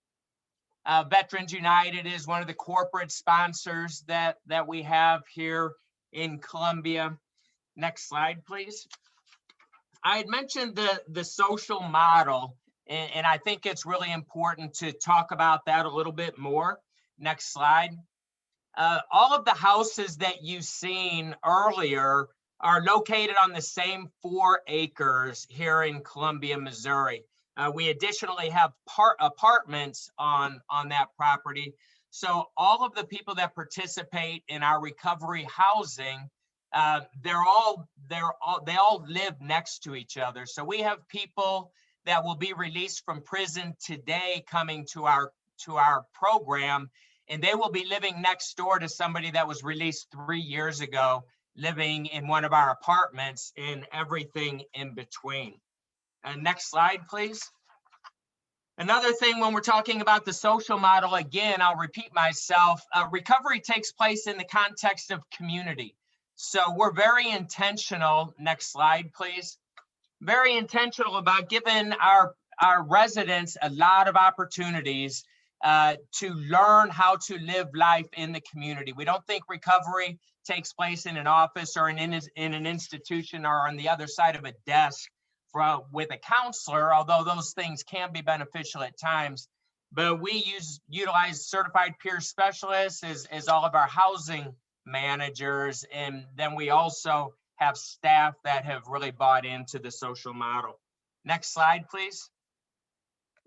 Veterans United is one of the corporate sponsors that we have here in Columbia. Next slide, please. I had mentioned the social model, and I think it's really important to talk about that a little bit more. Next slide. All of the houses that you've seen earlier are located on the same 4 acres here in Columbia, Missouri. We additionally have apartments on that property. So all of the people that participate in our recovery housing, they all live next to each other. So we have people that will be released from prison today coming to our program, and they will be living next door to somebody that was released 3 years ago, living in one of our apartments, and everything in between. Next slide, please. Another thing when we're talking about the social model, again, I'll repeat myself, recovery takes place in the context of community. So we're very intentional, next slide, please. Very intentional about giving our residents a lot of opportunities to learn how to live life in the community. We don't think recovery takes place in an office or in an institution or on the other side of a desk with a counselor, although those things can be beneficial at times. But we utilize certified peer specialists as all of our housing managers, and then we also have staff that have really bought into the social model. Next slide, please.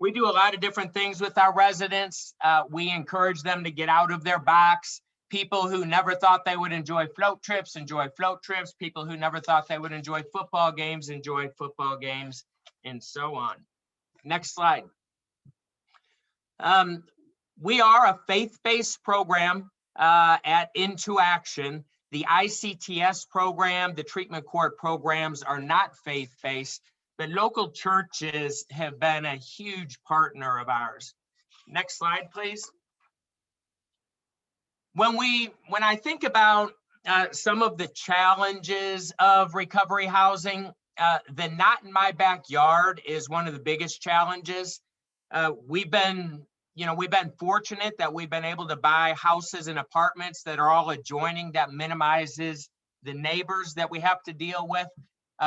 We do a lot of different things with our residents. We encourage them to get out of their box. People who never thought they would enjoy float trips, enjoy float trips. People who never thought they would enjoy football games, enjoy football games, and so on. Next slide. We are a faith-based program at Into Action. The ICTS program, the treatment court programs are not faith-based, but local churches have been a huge partner of ours. Next slide, please. When I think about some of the challenges of recovery housing, the not in my backyard is one of the biggest challenges. We've been fortunate that we've been able to buy houses and apartments that are all adjoining. That minimizes the neighbors that we have to deal with.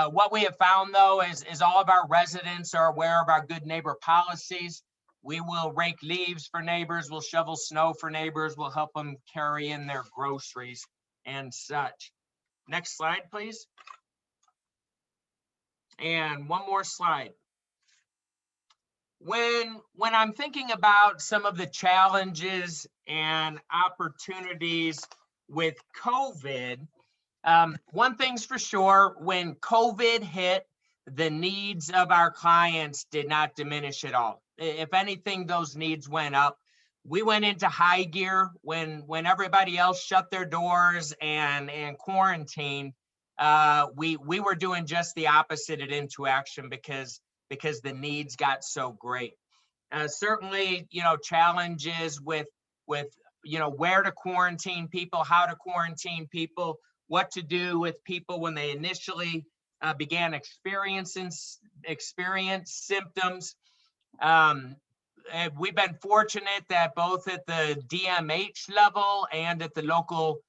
What we have found, though, is all of our residents are aware of our good neighbor policies. We will rake leaves for neighbors, we'll shovel snow for neighbors, we'll help them carry in their groceries and such. Next slide, please. And one more slide. When I'm thinking about some of the challenges and opportunities with COVID, one thing's for sure, when COVID hit, the needs of our clients did not diminish at all. If anything, those needs went up. We went into high gear when everybody else shut their doors and quarantined. We were doing just the opposite at Into Action because the needs got so great. Certainly, challenges with where to quarantine people, how to quarantine people, what to do with people when they initially began experience symptoms. We've been fortunate that both at the DMH level and at the local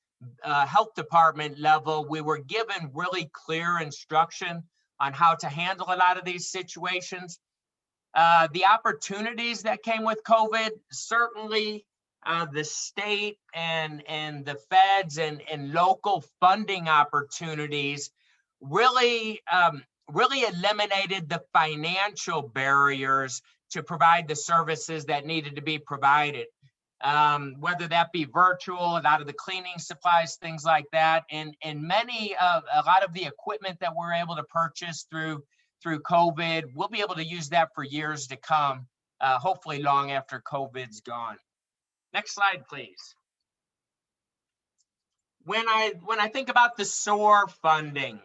health department level, we were given really clear instruction on how to handle a lot of these situations. The opportunities that came with COVID, certainly the state and the feds and local funding opportunities really eliminated the financial barriers to provide the services that needed to be provided, whether that be virtual, a lot of the cleaning supplies, things like that, and a lot of the equipment that we're able to purchase through COVID, we'll be able to use that for years to come, hopefully long after COVID's gone. Next slide, please. When I think about the SOAR funding,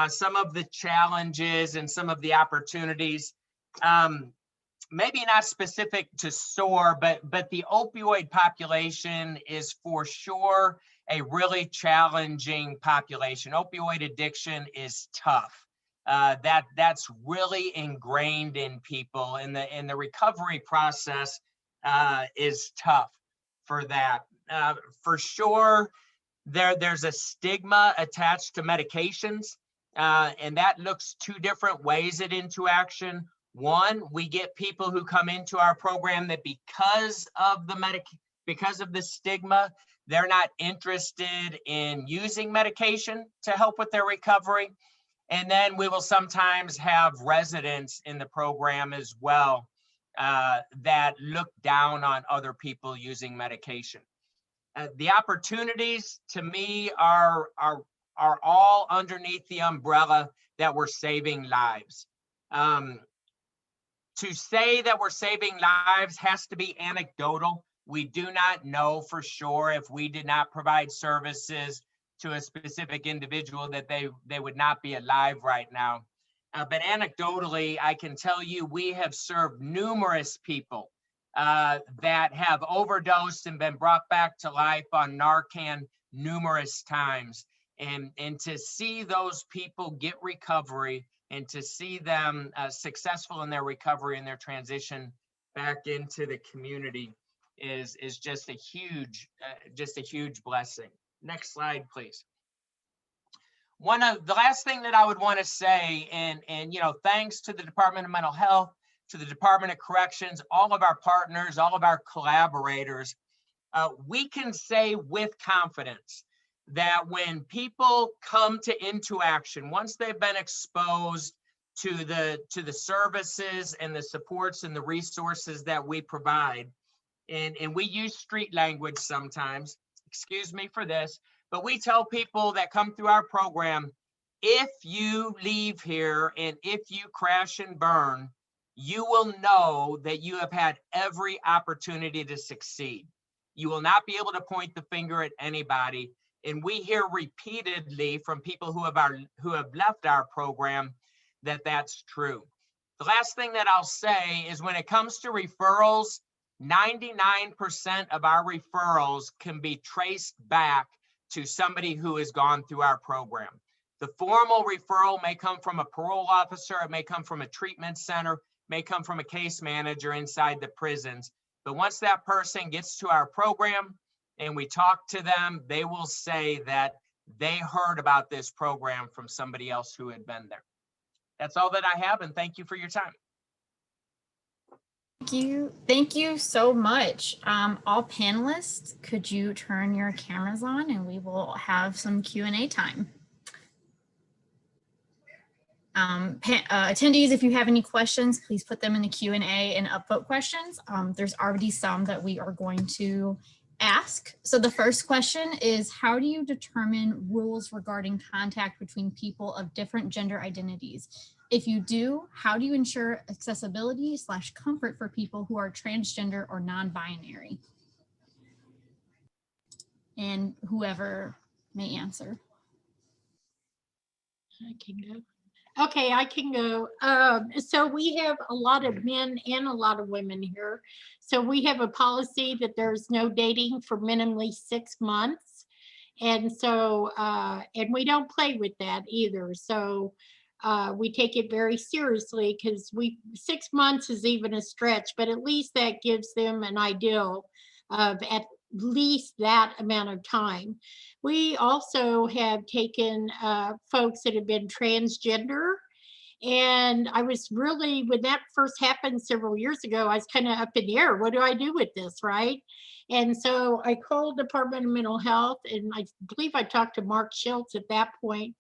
some of the challenges and some of the opportunities, maybe not specific to SOAR, but the opioid population is for sure a really challenging population. Opioid addiction is tough. That's really ingrained in people, and the recovery process is tough for that. For sure, there's a stigma attached to medications, and that looks two different ways at Into Action. One, we get people who come into our program that because of the stigma, they're not interested in using medication to help with their recovery. And then we will sometimes have residents in the program as well that look down on other people using medication. The opportunities to me are all underneath the umbrella that we're saving lives. To say that we're saving lives has to be anecdotal. We do not know for sure if we did not provide services to a specific individual that they would not be alive right now. But anecdotally, I can tell you we have served numerous people that have overdosed and been brought back to life on Narcan numerous times. And to see those people get recovery and to see them successful in their recovery and their transition back into the community is just a huge blessing. Next slide, please. One of the last thing that I would want to say, and thanks to the Department of Mental Health, to the Department of Corrections, all of our partners, all of our collaborators, we can say with confidence that when people come to Into Action, once they've been exposed to the services and the supports and the resources that we provide, and we use street language sometimes, excuse me for this, but we tell people that come through our program, if you leave here and if you crash and burn, you will know that you have had every opportunity to succeed. You will not be able to point the finger at anybody. And we hear repeatedly from people who have left our program that that's true. The last thing that I'll say is when it comes to referrals, 99% of our referrals can be traced back to somebody who has gone through our program. The formal referral may come from a parole officer, it may come from a treatment center, may come from a case manager inside the prisons. But once that person gets to our program and we talk to them, they will say that they heard about this program from somebody else who had been there. That's all that I have, and thank you for your time. Thank you so much. All panelists, could you turn your cameras on and we will have some Q&A time. Attendees, if you have any questions, please put them in the Q&A and upvote questions. There's already some that we are going to ask. So the first question is, how do you determine rules regarding contact between people of different gender identities? If you do, how do you ensure accessibility / comfort for people who are transgender or non-binary? And whoever may answer. I can go. Okay, I can go. So we have a lot of men and a lot of women here. So we have a policy that there's no dating for minimally 6 months. And so, and we don't play with that either. So we take it very seriously because 6 months is even a stretch, but at least that gives them an ideal of at least that amount of time. We also have taken folks that have been transgender. And I was really, when that first happened several years ago, I was kind of up in the air. What do I do with this, right? And so I called Department of Mental Health, and I believe I talked to Mark Schultz at that point,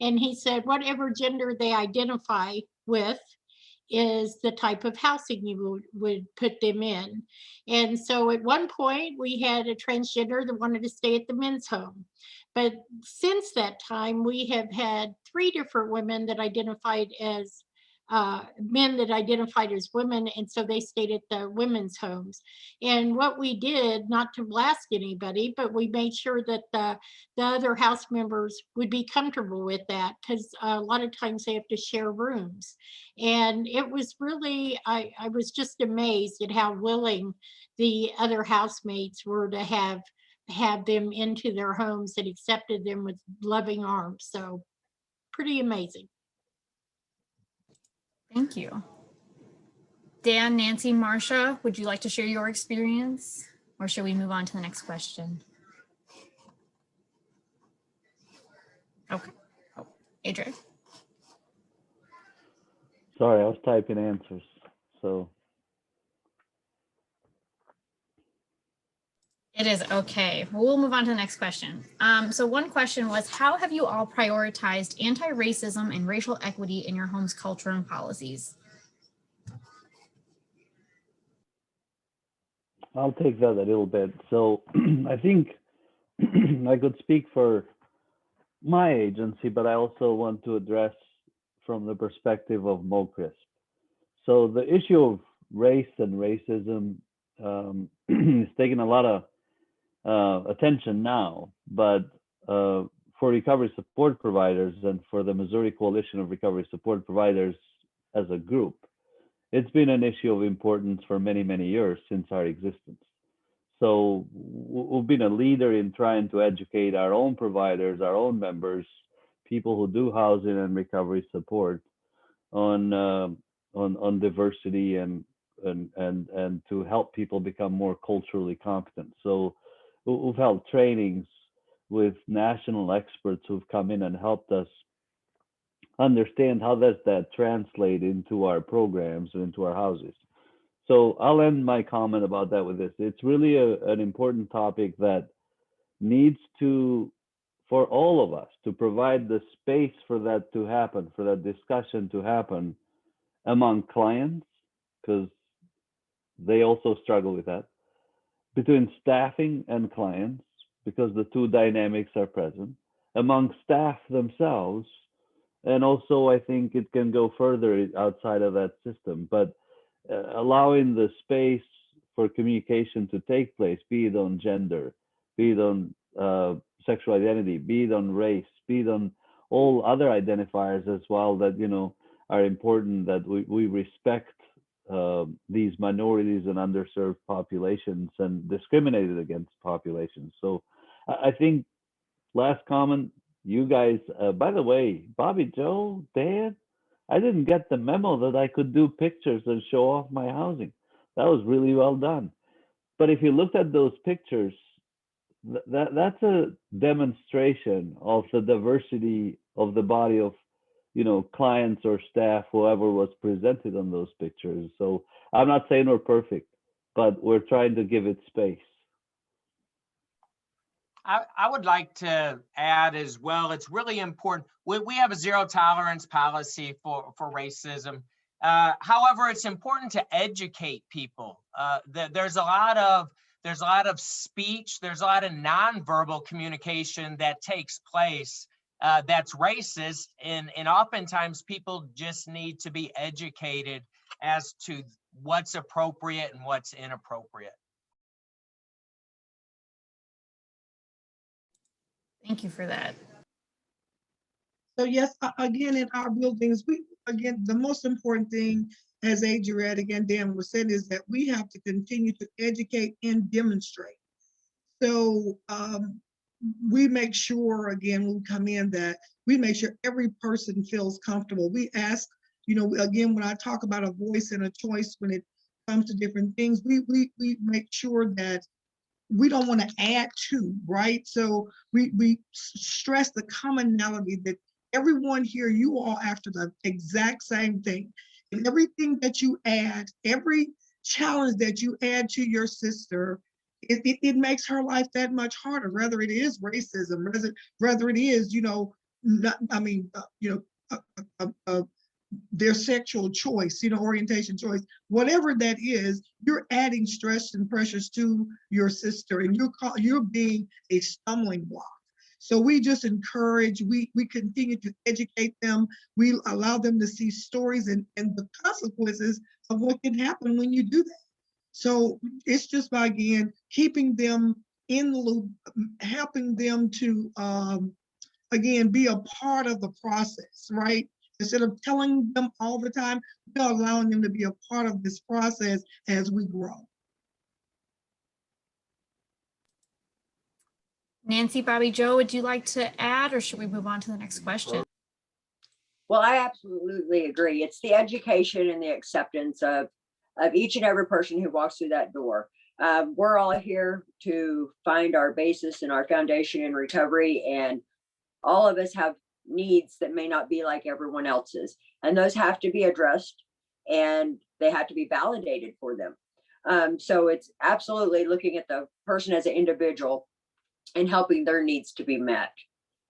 and he said, whatever gender they identify with is the type of housing you would put them in. And so at one point we had a transgender that wanted to stay at the men's home. But since that time, we have had 3 different women that identified as men that identified as women, and so they stayed at the women's homes. And what we did, not to blast anybody, but we made sure that the other house members would be comfortable with that, because a lot of times they have to share rooms. And it was really, I was just amazed at how willing the other housemates were to have them into their homes and accepted them with loving arms. So pretty amazing. Thank you. Dan, Nancy, Marcia, would you like to share your experience, or should we move on to the next question? Okay. Oh, Adrian. Sorry, I was typing answers. So It is okay. We'll move on to the next question. So one question was, how have you all prioritized anti-racism and racial equity in your home's culture and policies? I'll take that a little bit. So I think I could speak for my agency, but I also want to address from the perspective of MOCRISP. So the issue of race and racism is taking a lot of attention now, but for recovery support providers and for the Missouri Coalition of Recovery Support Providers as a group, it's been an issue of importance for many, many years since our existence. So we've been a leader in trying to educate our own providers, our own members, people who do housing and recovery support on diversity and to help people become more culturally competent. So we've held trainings with national experts who've come in and helped us understand how does that translate into our programs and into our houses. So I'll end my comment about that with this. It's really an important topic that needs to, for all of us, to provide the space for that to happen, for that discussion to happen among clients, because they also struggle with that, between staffing and clients, because the two dynamics are present, among staff themselves, and also I think it can go further outside of that system, but allowing the space for communication to take place, be it on gender, be it on sexual identity, be it on race, be it on all other identifiers as well that, you know, are important, that we respect these minorities and underserved populations and discriminated against populations. So I think, last comment, you guys, by the way, Bobby Joe, Dan, I didn't get the memo that I could do pictures and show off my housing. That was really well done. But if you looked at those pictures, that's a demonstration of the diversity of the body of, you know, clients or staff, whoever was presented on those pictures. So I'm not saying we're perfect, but we're trying to give it space. I would like to add as well, it's really important. We have a zero tolerance policy for racism. However, it's important to educate people. There's a lot of speech, there's a lot of nonverbal communication that takes place that's racist, and oftentimes people just need to be educated as to what's appropriate and what's inappropriate. Thank you for that. So yes, again, in our buildings, the most important thing, as Adrienne, again, Dan was saying, is that we have to continue to educate and demonstrate. So we make sure, again, when we come in, that we make sure every person feels comfortable. We ask, you know, again, when I talk about a voice and a choice when it comes to different things, we make sure that we don't want to add to, right? So we stress the commonality that everyone here, you all after the exact same thing. And everything that you add, every challenge that you add to your sister, it makes her life that much harder, whether it is racism, whether it is, you know, their sexual choice, you know, orientation choice, whatever that is, you're adding stress and pressures to your sister, and you're being a stumbling block. So we just encourage, we continue to educate them. We allow them to see stories and the consequences of what can happen when you do that. So it's just by, again, keeping them in the loop, helping them to, again, be a part of the process, right? Instead of telling them all the time, we're allowing them to be a part of this process as we grow. Nancy, Bobby, Joe, would you like to add, or should we move on to the next question? Well, I absolutely agree. It's the education and the acceptance of each and every person who walks through that door. We're all here to find our basis and our foundation in recovery, and all of us have needs that may not be like everyone else's, and those have to be addressed and they have to be validated for them. So it's absolutely looking at the person as an individual and helping their needs to be met.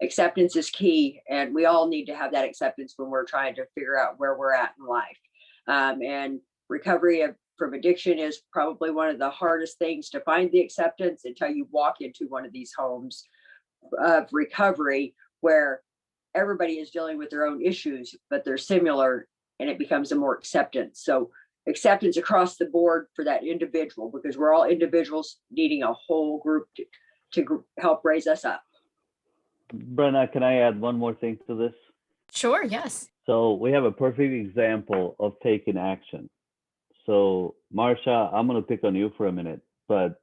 Acceptance is key, and we all need to have that acceptance when we're trying to figure out where we're at in life. And recovery from addiction is probably one of the hardest things to find the acceptance until you walk into one of these homes of recovery where everybody is dealing with their own issues, but they're similar, and it becomes a more acceptance. So acceptance across the board for that individual, because we're all individuals needing a whole group to help raise us up. Brenna, can I add one more thing to this? Sure, yes. So we have a perfect example of taking action. So Marsha, I'm going to pick on you for a minute, but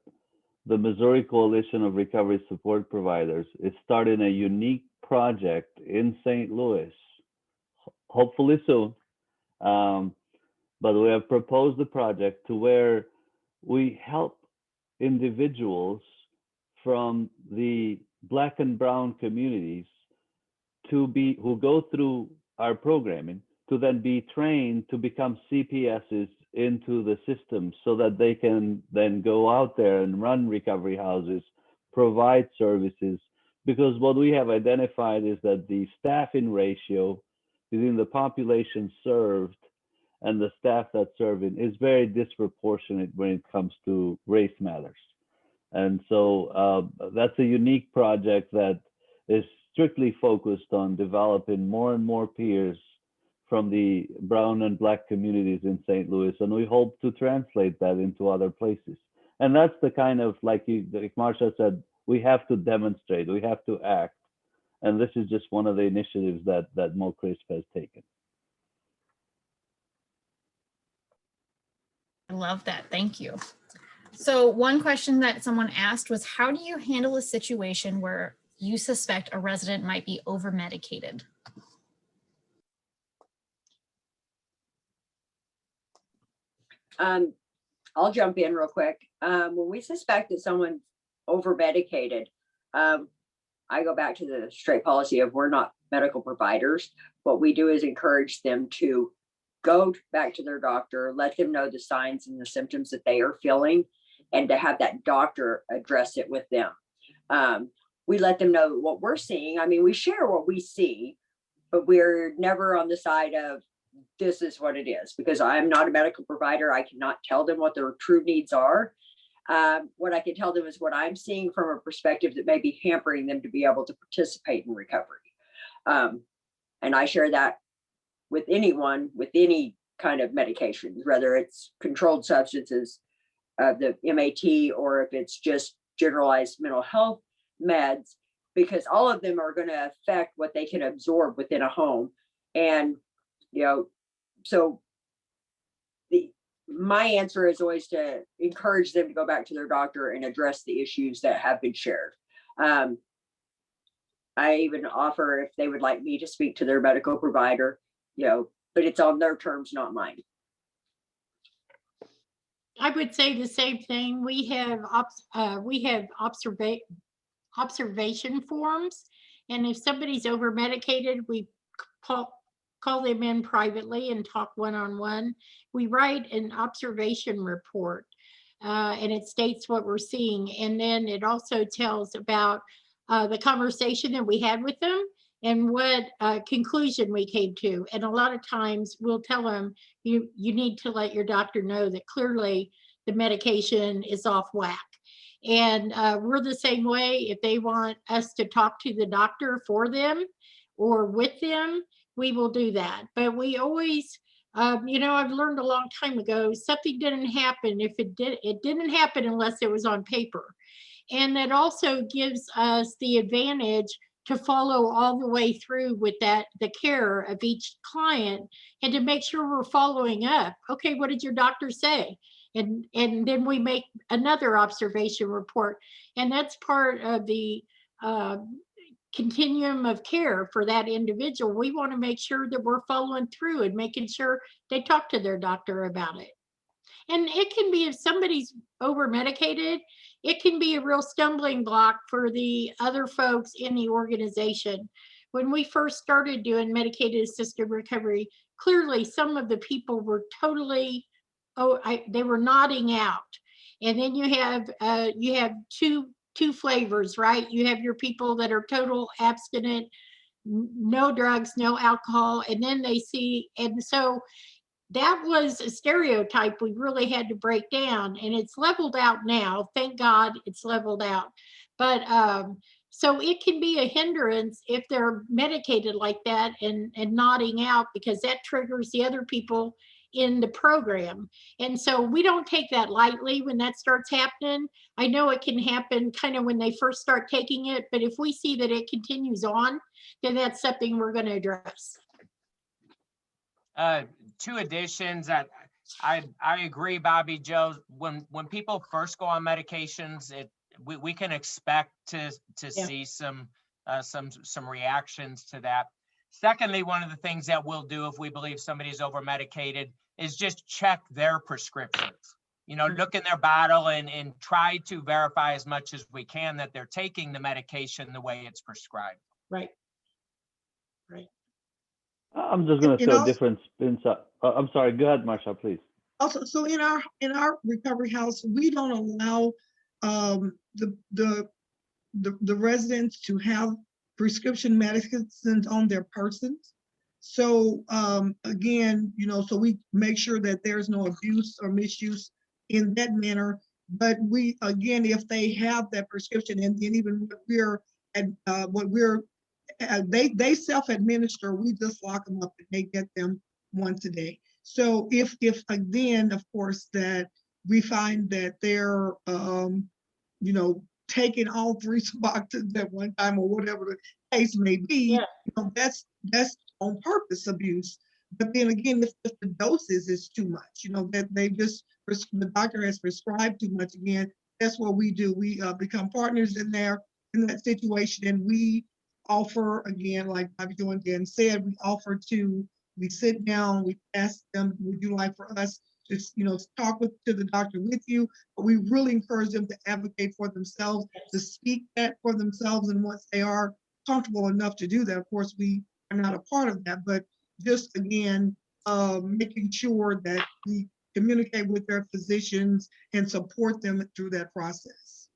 the Missouri Coalition of Recovery Support Providers is starting a unique project in St. Louis, hopefully soon. But we have proposed a project to where we help individuals from the Black and Brown communities who go through our programming to then be trained to become CPSs into the system, so that they can then go out there and run recovery houses, provide services. Because what we have identified is that the staffing ratio between the population served and the staff that's serving is very disproportionate when it comes to race matters. And so that's a unique project that is strictly focused on developing more and more peers from the brown and Black communities in St. Louis. And we hope to translate that into other places. And that's the kind of, like Marsha said, we have to demonstrate, we have to act. And this is just one of the initiatives that MoCRISP has taken. I love that. Thank you. So one question that someone asked was, how do you handle a situation where you suspect a resident might be over-medicated? I'll jump in real quick. When we suspect that someone's over-medicated, I go back to the straight policy of we're not medical providers. What we do is encourage them to go back to their doctor, let them know the signs and the symptoms that they are feeling, and to have that doctor address it with them. We let them know what we're seeing. I mean, we share what we see, but we're never on the side of this is what it is, because I'm not a medical provider. I cannot tell them what their true needs are. What I can tell them is what I'm seeing from a perspective that may be hampering them to be able to participate in recovery. And I share that with anyone with any kind of medication, whether it's controlled substances, the MAT, or if it's just generalized mental health meds, because all of them are going to affect what they can absorb within a home. And, you know, so my answer is always to encourage them to go back to their doctor and address the issues that have been shared. I even offer if they would like me to speak to their medical provider, you know, but it's on their terms, not mine. I would say the same thing. We have observation forms, and if somebody's over medicated, we call them in privately and talk one-on-one. We write an observation report, and it states what we're seeing, and then it also tells about the conversation that we had with them and what conclusion we came to. And a lot of times we'll tell them, you need to let your doctor know that clearly the medication is off whack. And we're the same way. If they want us to talk to the doctor for them or with them, we will do that. But we always, you know, I've learned a long time ago, something didn't happen. If it did, it didn't happen unless it was on paper. And that also gives us the advantage to follow all the way through with that, the care of each client, and to make sure we're following up. Okay, what did your doctor say? And then we make another observation report. And that's part of the continuum of care for that individual. We want to make sure that we're following through and making sure they talk to their doctor about it. And it can be, if somebody's over medicated, it can be a real stumbling block for the other folks in the organization. When we first started doing medicated assisted recovery, clearly some of the people were totally, they were nodding out. And then you have two flavors, right? You have your people that are total abstinent, no drugs, no alcohol, and then they see, and so that was a stereotype we really had to break down, and it's leveled out now. Thank God it's leveled out. But so it can be a hindrance if they're medicated like that and nodding out, because that triggers the other people in the program. And so we don't take that lightly when that starts happening. I know it can happen kind of when they first start taking it, but if we see that it continues on, then that's something we're going to address. Two additions that I agree, Bobby Joe. When people first go on medications, we can expect to see some reactions to that. Secondly, one of the things that we'll do if we believe somebody's over medicated is just check their prescriptions. You know, look in their bottle and try to verify as much as we can that they're taking the medication the way it's prescribed. Right. Right. I'm just going to throw a different spin. I'm sorry. Go ahead, Marsha, please. Also, so in our recovery house, we don't allow the residents to have prescription medicines on their persons. So again, you know, so we make sure that there's no abuse or misuse in that manner. But we, again, if they have that prescription, and then even they self-administer, we just lock them up and they get them once a day. So if again, of course, that we find that they're you know, taking all 3 Suboxones at one time or whatever the case may be, Yeah. you know, that's on purpose abuse. But then again, if the doses is too much, you know, that they just, the doctor has prescribed too much, again, that's what we do. We become partners in that situation, and we offer, again, like Bobby Joe again said, we sit down, we ask them, would you like for us to, you know, talk to the doctor with you? But we really encourage them to advocate for themselves, to speak that for themselves, and once they are comfortable enough to do that, of course, we are not a part of that, but just again, making sure that we communicate with their physicians and support them through that process.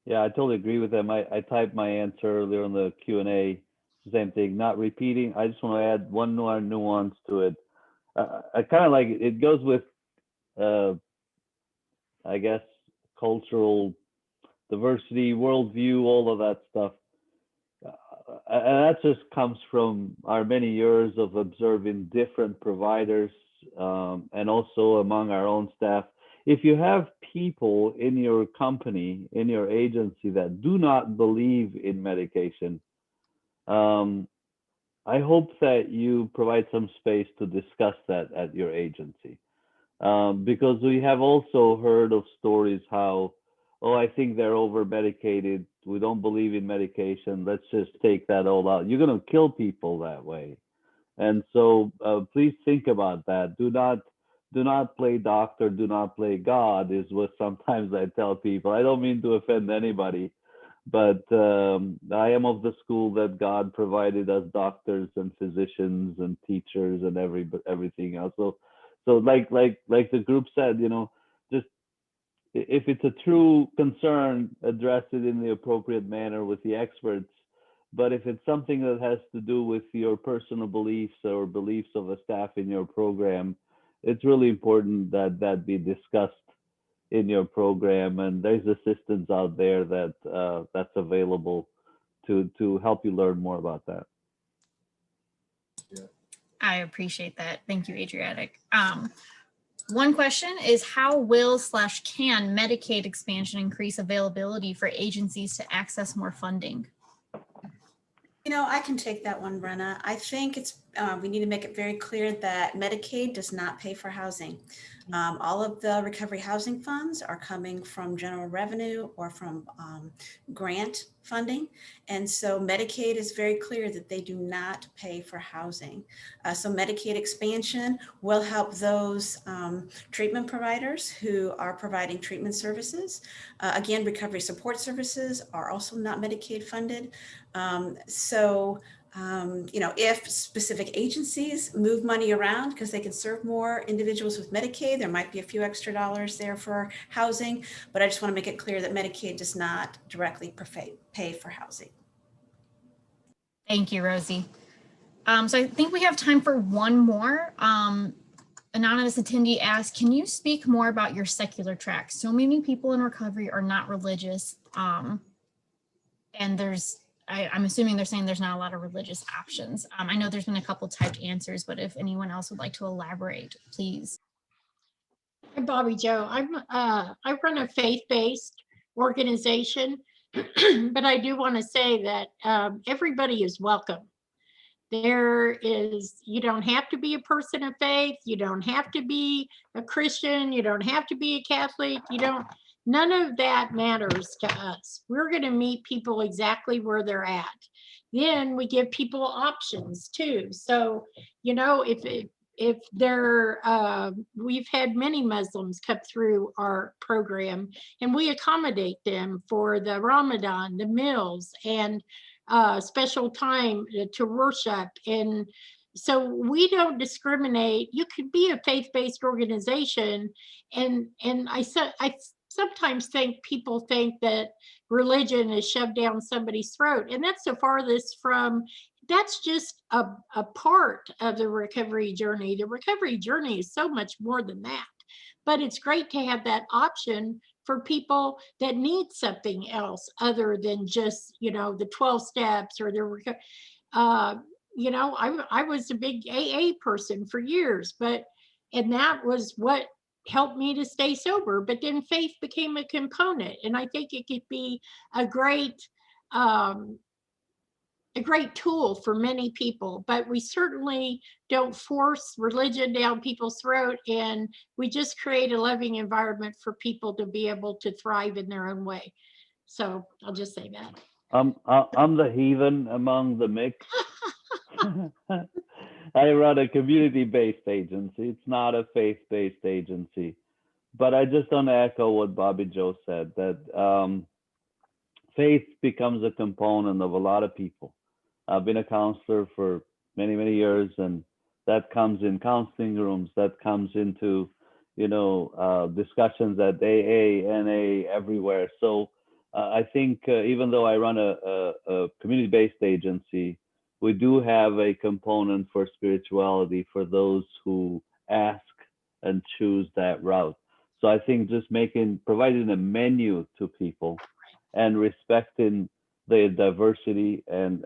Yeah, I totally agree with them. I typed my answer earlier on the Q&A, same thing, not repeating. I just want to add one more nuance to it. I kind of like it goes with, I guess, cultural diversity, worldview, all of that stuff. And that just comes from our many years of observing different providers and also among our own staff. If you have people in your company, in your agency that do not believe in medication, I hope that you provide some space to discuss that at your agency. Because we have also heard of stories how, oh, I think they're over medicated. We don't believe in medication. Let's just take that all out. You're going to kill people that way. And so please think about that. Do not play doctor, do not play God is what sometimes I tell people. I don't mean to offend anybody, but I am of the school that God provided us doctors and physicians and teachers and everything else. So like the group said, you know, just if it's a true concern, address it in the appropriate manner with the experts. But if it's something that has to do with your personal beliefs or beliefs of a staff in your program, it's really important that that be discussed in your program, and there's assistance out there that that's available to help you learn more about that. I appreciate that. Thank you, Adriatic. One question is, how will/can Medicaid expansion increase availability for agencies to access more funding? You know, I can take that one, Brenna. I think we need to make it very clear that Medicaid does not pay for housing. All of the recovery housing funds are coming from general revenue or from grant funding. And so Medicaid is very clear that they do not pay for housing. So Medicaid expansion will help those treatment providers who are providing treatment services. Again, recovery support services are also not Medicaid funded. You know, if specific agencies move money around because they can serve more individuals with Medicaid, there might be a few extra dollars there for housing, but I just want to make it clear that Medicaid does not directly pay for housing. Thank you, Rosie. So I think we have time for one more. Anonymous attendee asked, can you speak more about your secular track? So many people in recovery are not religious, and I'm assuming they're saying there's not a lot of religious options. I know there's been a couple typed answers, but if anyone else would like to elaborate, please. Hi, Bobby Joe. I run a faith-based organization, but I do want to say that everybody is welcome. You don't have to be a person of faith. You don't have to be a Christian. You don't have to be a Catholic. None of that matters to us. We're going to meet people exactly where they're at. Then we give people options too. So, you know, if they're, we've had many Muslims come through our program, and we accommodate them for the Ramadan, the meals, and special time to worship. And so we don't discriminate. You could be a faith-based organization, and I sometimes think people think that religion is shoved down somebody's throat, and that's the farthest from. That's just a part of the recovery journey. The recovery journey is so much more than that, but it's great to have that option for people that need something else other than just, you know, the 12 steps or the, you know, I was a big AA person for years, and that was what helped me to stay sober. But then faith became a component, and I think it could be a great tool for many people, but we certainly don't force religion down people's throat, and we just create a loving environment for people to be able to thrive in their own way. So I'll just say that. I'm the heathen among the mix. I run a community-based agency. It's not a faith-based agency. But I just want to echo what Bobby Joe said, that faith becomes a component of a lot of people. I've been a counselor for many, many years, and that comes in counseling rooms, that comes into, you know, discussions at AA, NA, everywhere. So I think even though I run a community-based agency, we do have a component for spirituality for those who ask and choose that route. So I think just providing a menu to people and respecting their diversity and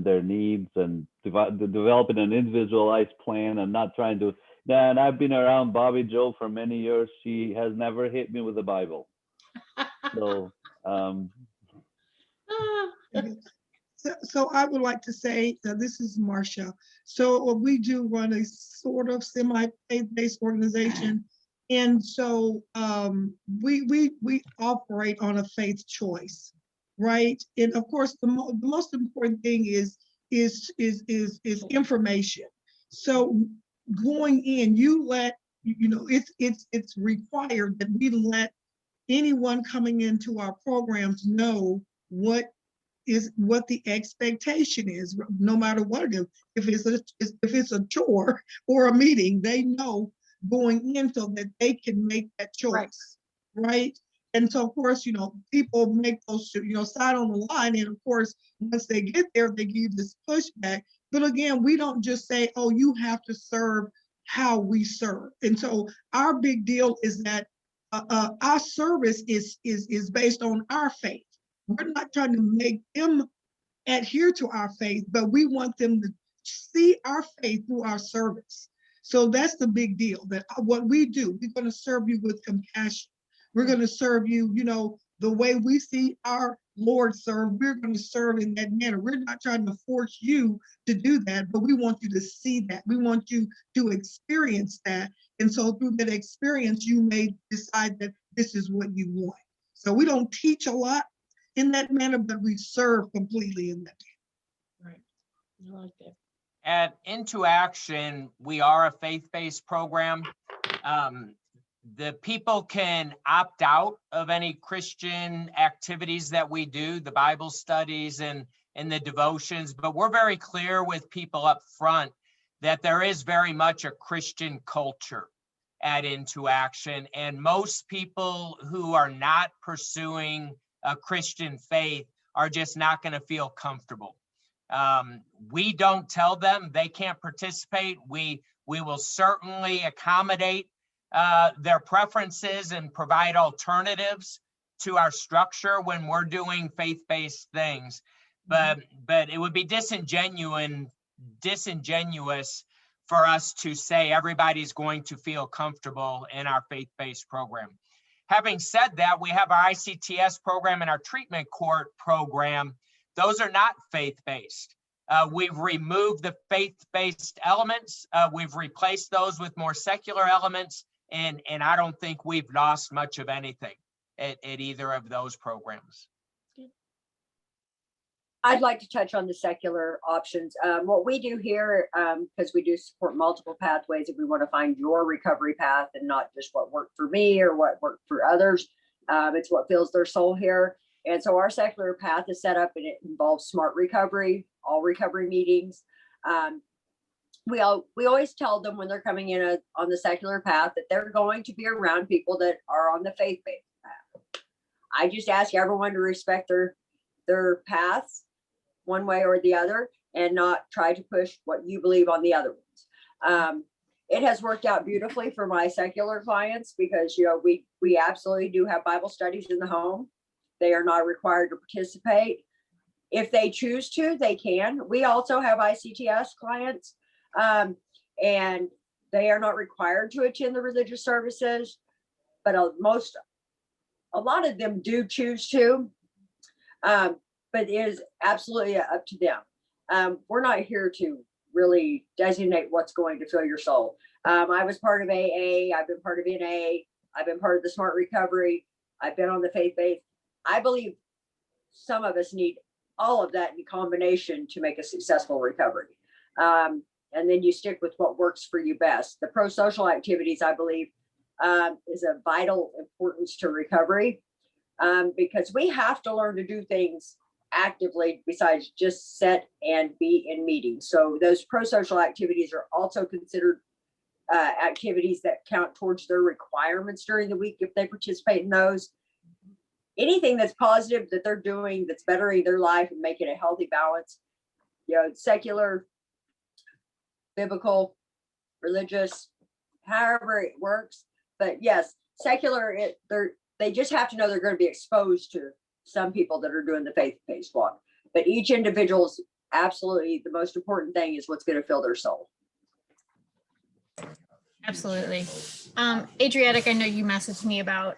their needs, and developing an individualized plan, and not trying to. And I've been around Bobby Joe for many years. She has never hit me with the Bible. So. So I would like to say, this is Marcia. So we do run a sort of semi-faith-based organization. And so we operate on a faith choice, right? And of course, the most important thing is information. So going in, it's required that we let anyone coming into our programs know what the expectation is, no matter what it is. If it's a chore or a meeting, they know going in so that they can make that choice, right? And so, of course, people make those, sign on the line. And of course, once they get there, they give this pushback. But again, we don't just say, oh, you have to serve how we serve. And so our big deal is that our service is based on our faith. We're not trying to make them adhere to our faith, but we want them to see our faith through our service. So that's the big deal, that what we do, we're going to serve you with compassion. We're going to serve you, the way we see our Lord serve, we're going to serve in that manner. We're not trying to force you to do that, but we want you to see that. We want you to experience that. And so through that experience, you may decide that this is what you want. So we don't teach a lot in that manner, but we serve completely in that manner. Right. I like that. At Into Action, we are a faith-based program. The people can opt out of any Christian activities that we do, the Bible studies and the devotions, but we're very clear with people up front that there is very much a Christian culture at Into Action. And most people who are not pursuing a Christian faith are just not going to feel comfortable. We don't tell them they can't participate. We will certainly accommodate their preferences and provide alternatives to our structure when we're doing faith-based things. But it would be disingenuous for us to say everybody's going to feel comfortable in our faith-based program. Having said that, we have our ICTS program and our treatment court program. Those are not faith-based. We've removed the faith-based elements. We've replaced those with more secular elements. And I don't think we've lost much of anything at either of those programs. I'd like to touch on the secular options. What we do here, because we do support multiple pathways, if we want to find your recovery path and not just what worked for me or what worked for others, it's what fills their soul here. And so our secular path is set up and it involves smart recovery, all recovery meetings. We always tell them when they're coming in on the secular path that they're going to be around people that are on the faith-based path. I just ask everyone to respect their paths one way or the other and not try to push what you believe on the other ones. It has worked out beautifully for my secular clients because, we absolutely do have Bible studies in the home. They are not required to participate. If they choose to, they can. We also have ICTS clients, and they are not required to attend the religious services, but a lot of them do choose to, but it is absolutely up to them. We're not here to really designate what's going to fill your soul. I was part of AA, I've been part of NA, I've been part of the Smart Recovery, I've been on the faith-based. I believe some of us need all of that in combination to make a successful recovery. And then you stick with what works for you best. The pro-social activities, I believe, is of vital importance to recovery because we have to learn to do things actively besides just sit and be in meetings. So those pro-social activities are also considered activities that count towards their requirements during the week if they participate in those. Anything that's positive that they're doing that's bettering their life and making a healthy balance, secular, biblical, religious, however it works. But yes, secular, they just have to know they're going to be exposed to some people that are doing the faith-based walk. But each individual's absolutely the most important thing is what's going to fill their soul. Absolutely. Adriatic, I know you messaged me about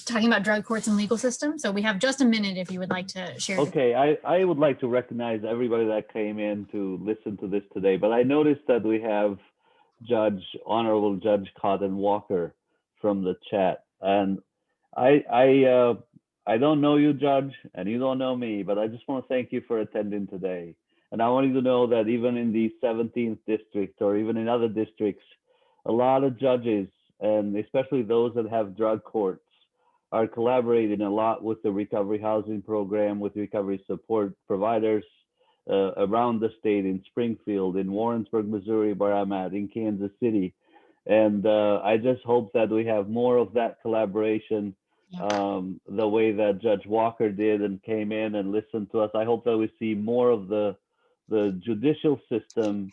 talking about drug courts and legal system. So we have just a minute if you would like to share. Okay, I would like to recognize everybody that came in to listen to this today, but I noticed that we have Honorable Judge Cotton Walker from the chat. And I don't know you, Judge, and you don't know me, but I just want to thank you for attending today. And I want you to know that even in the 17th district or even in other districts, a lot of judges, and especially those that have drug courts, are collaborating a lot with the recovery housing program, with recovery support providers around the state, in Springfield, in Warrensburg, Missouri, where I'm at, in Kansas City. And I just hope that we have more of that collaboration, the way that Judge Walker did and came in and listened to us. I hope that we see more of the judicial system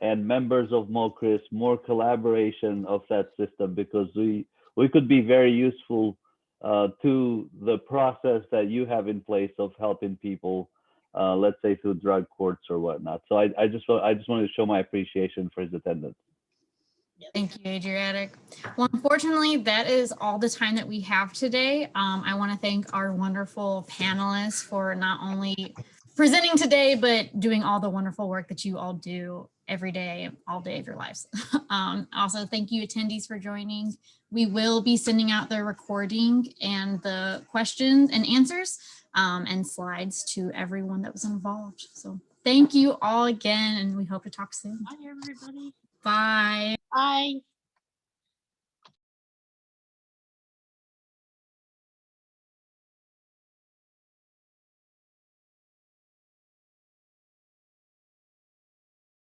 and members of MOCRIS, more collaboration of that system, because we we could be very useful to the process that you have in place of helping people, let's say through drug courts or whatnot. So I just wanted to show my appreciation for his attendance. Thank you, Adriatic. Well, unfortunately, that is all the time that we have today. I want to thank our wonderful panelists for not only presenting today, but doing all the wonderful work that you all do every day, all day of your lives. Also, thank you attendees for joining. We will be sending out the recording and the questions and answers and slides to everyone that was involved. So thank you all again, and we hope to talk soon. Bye, everybody. Bye. Bye.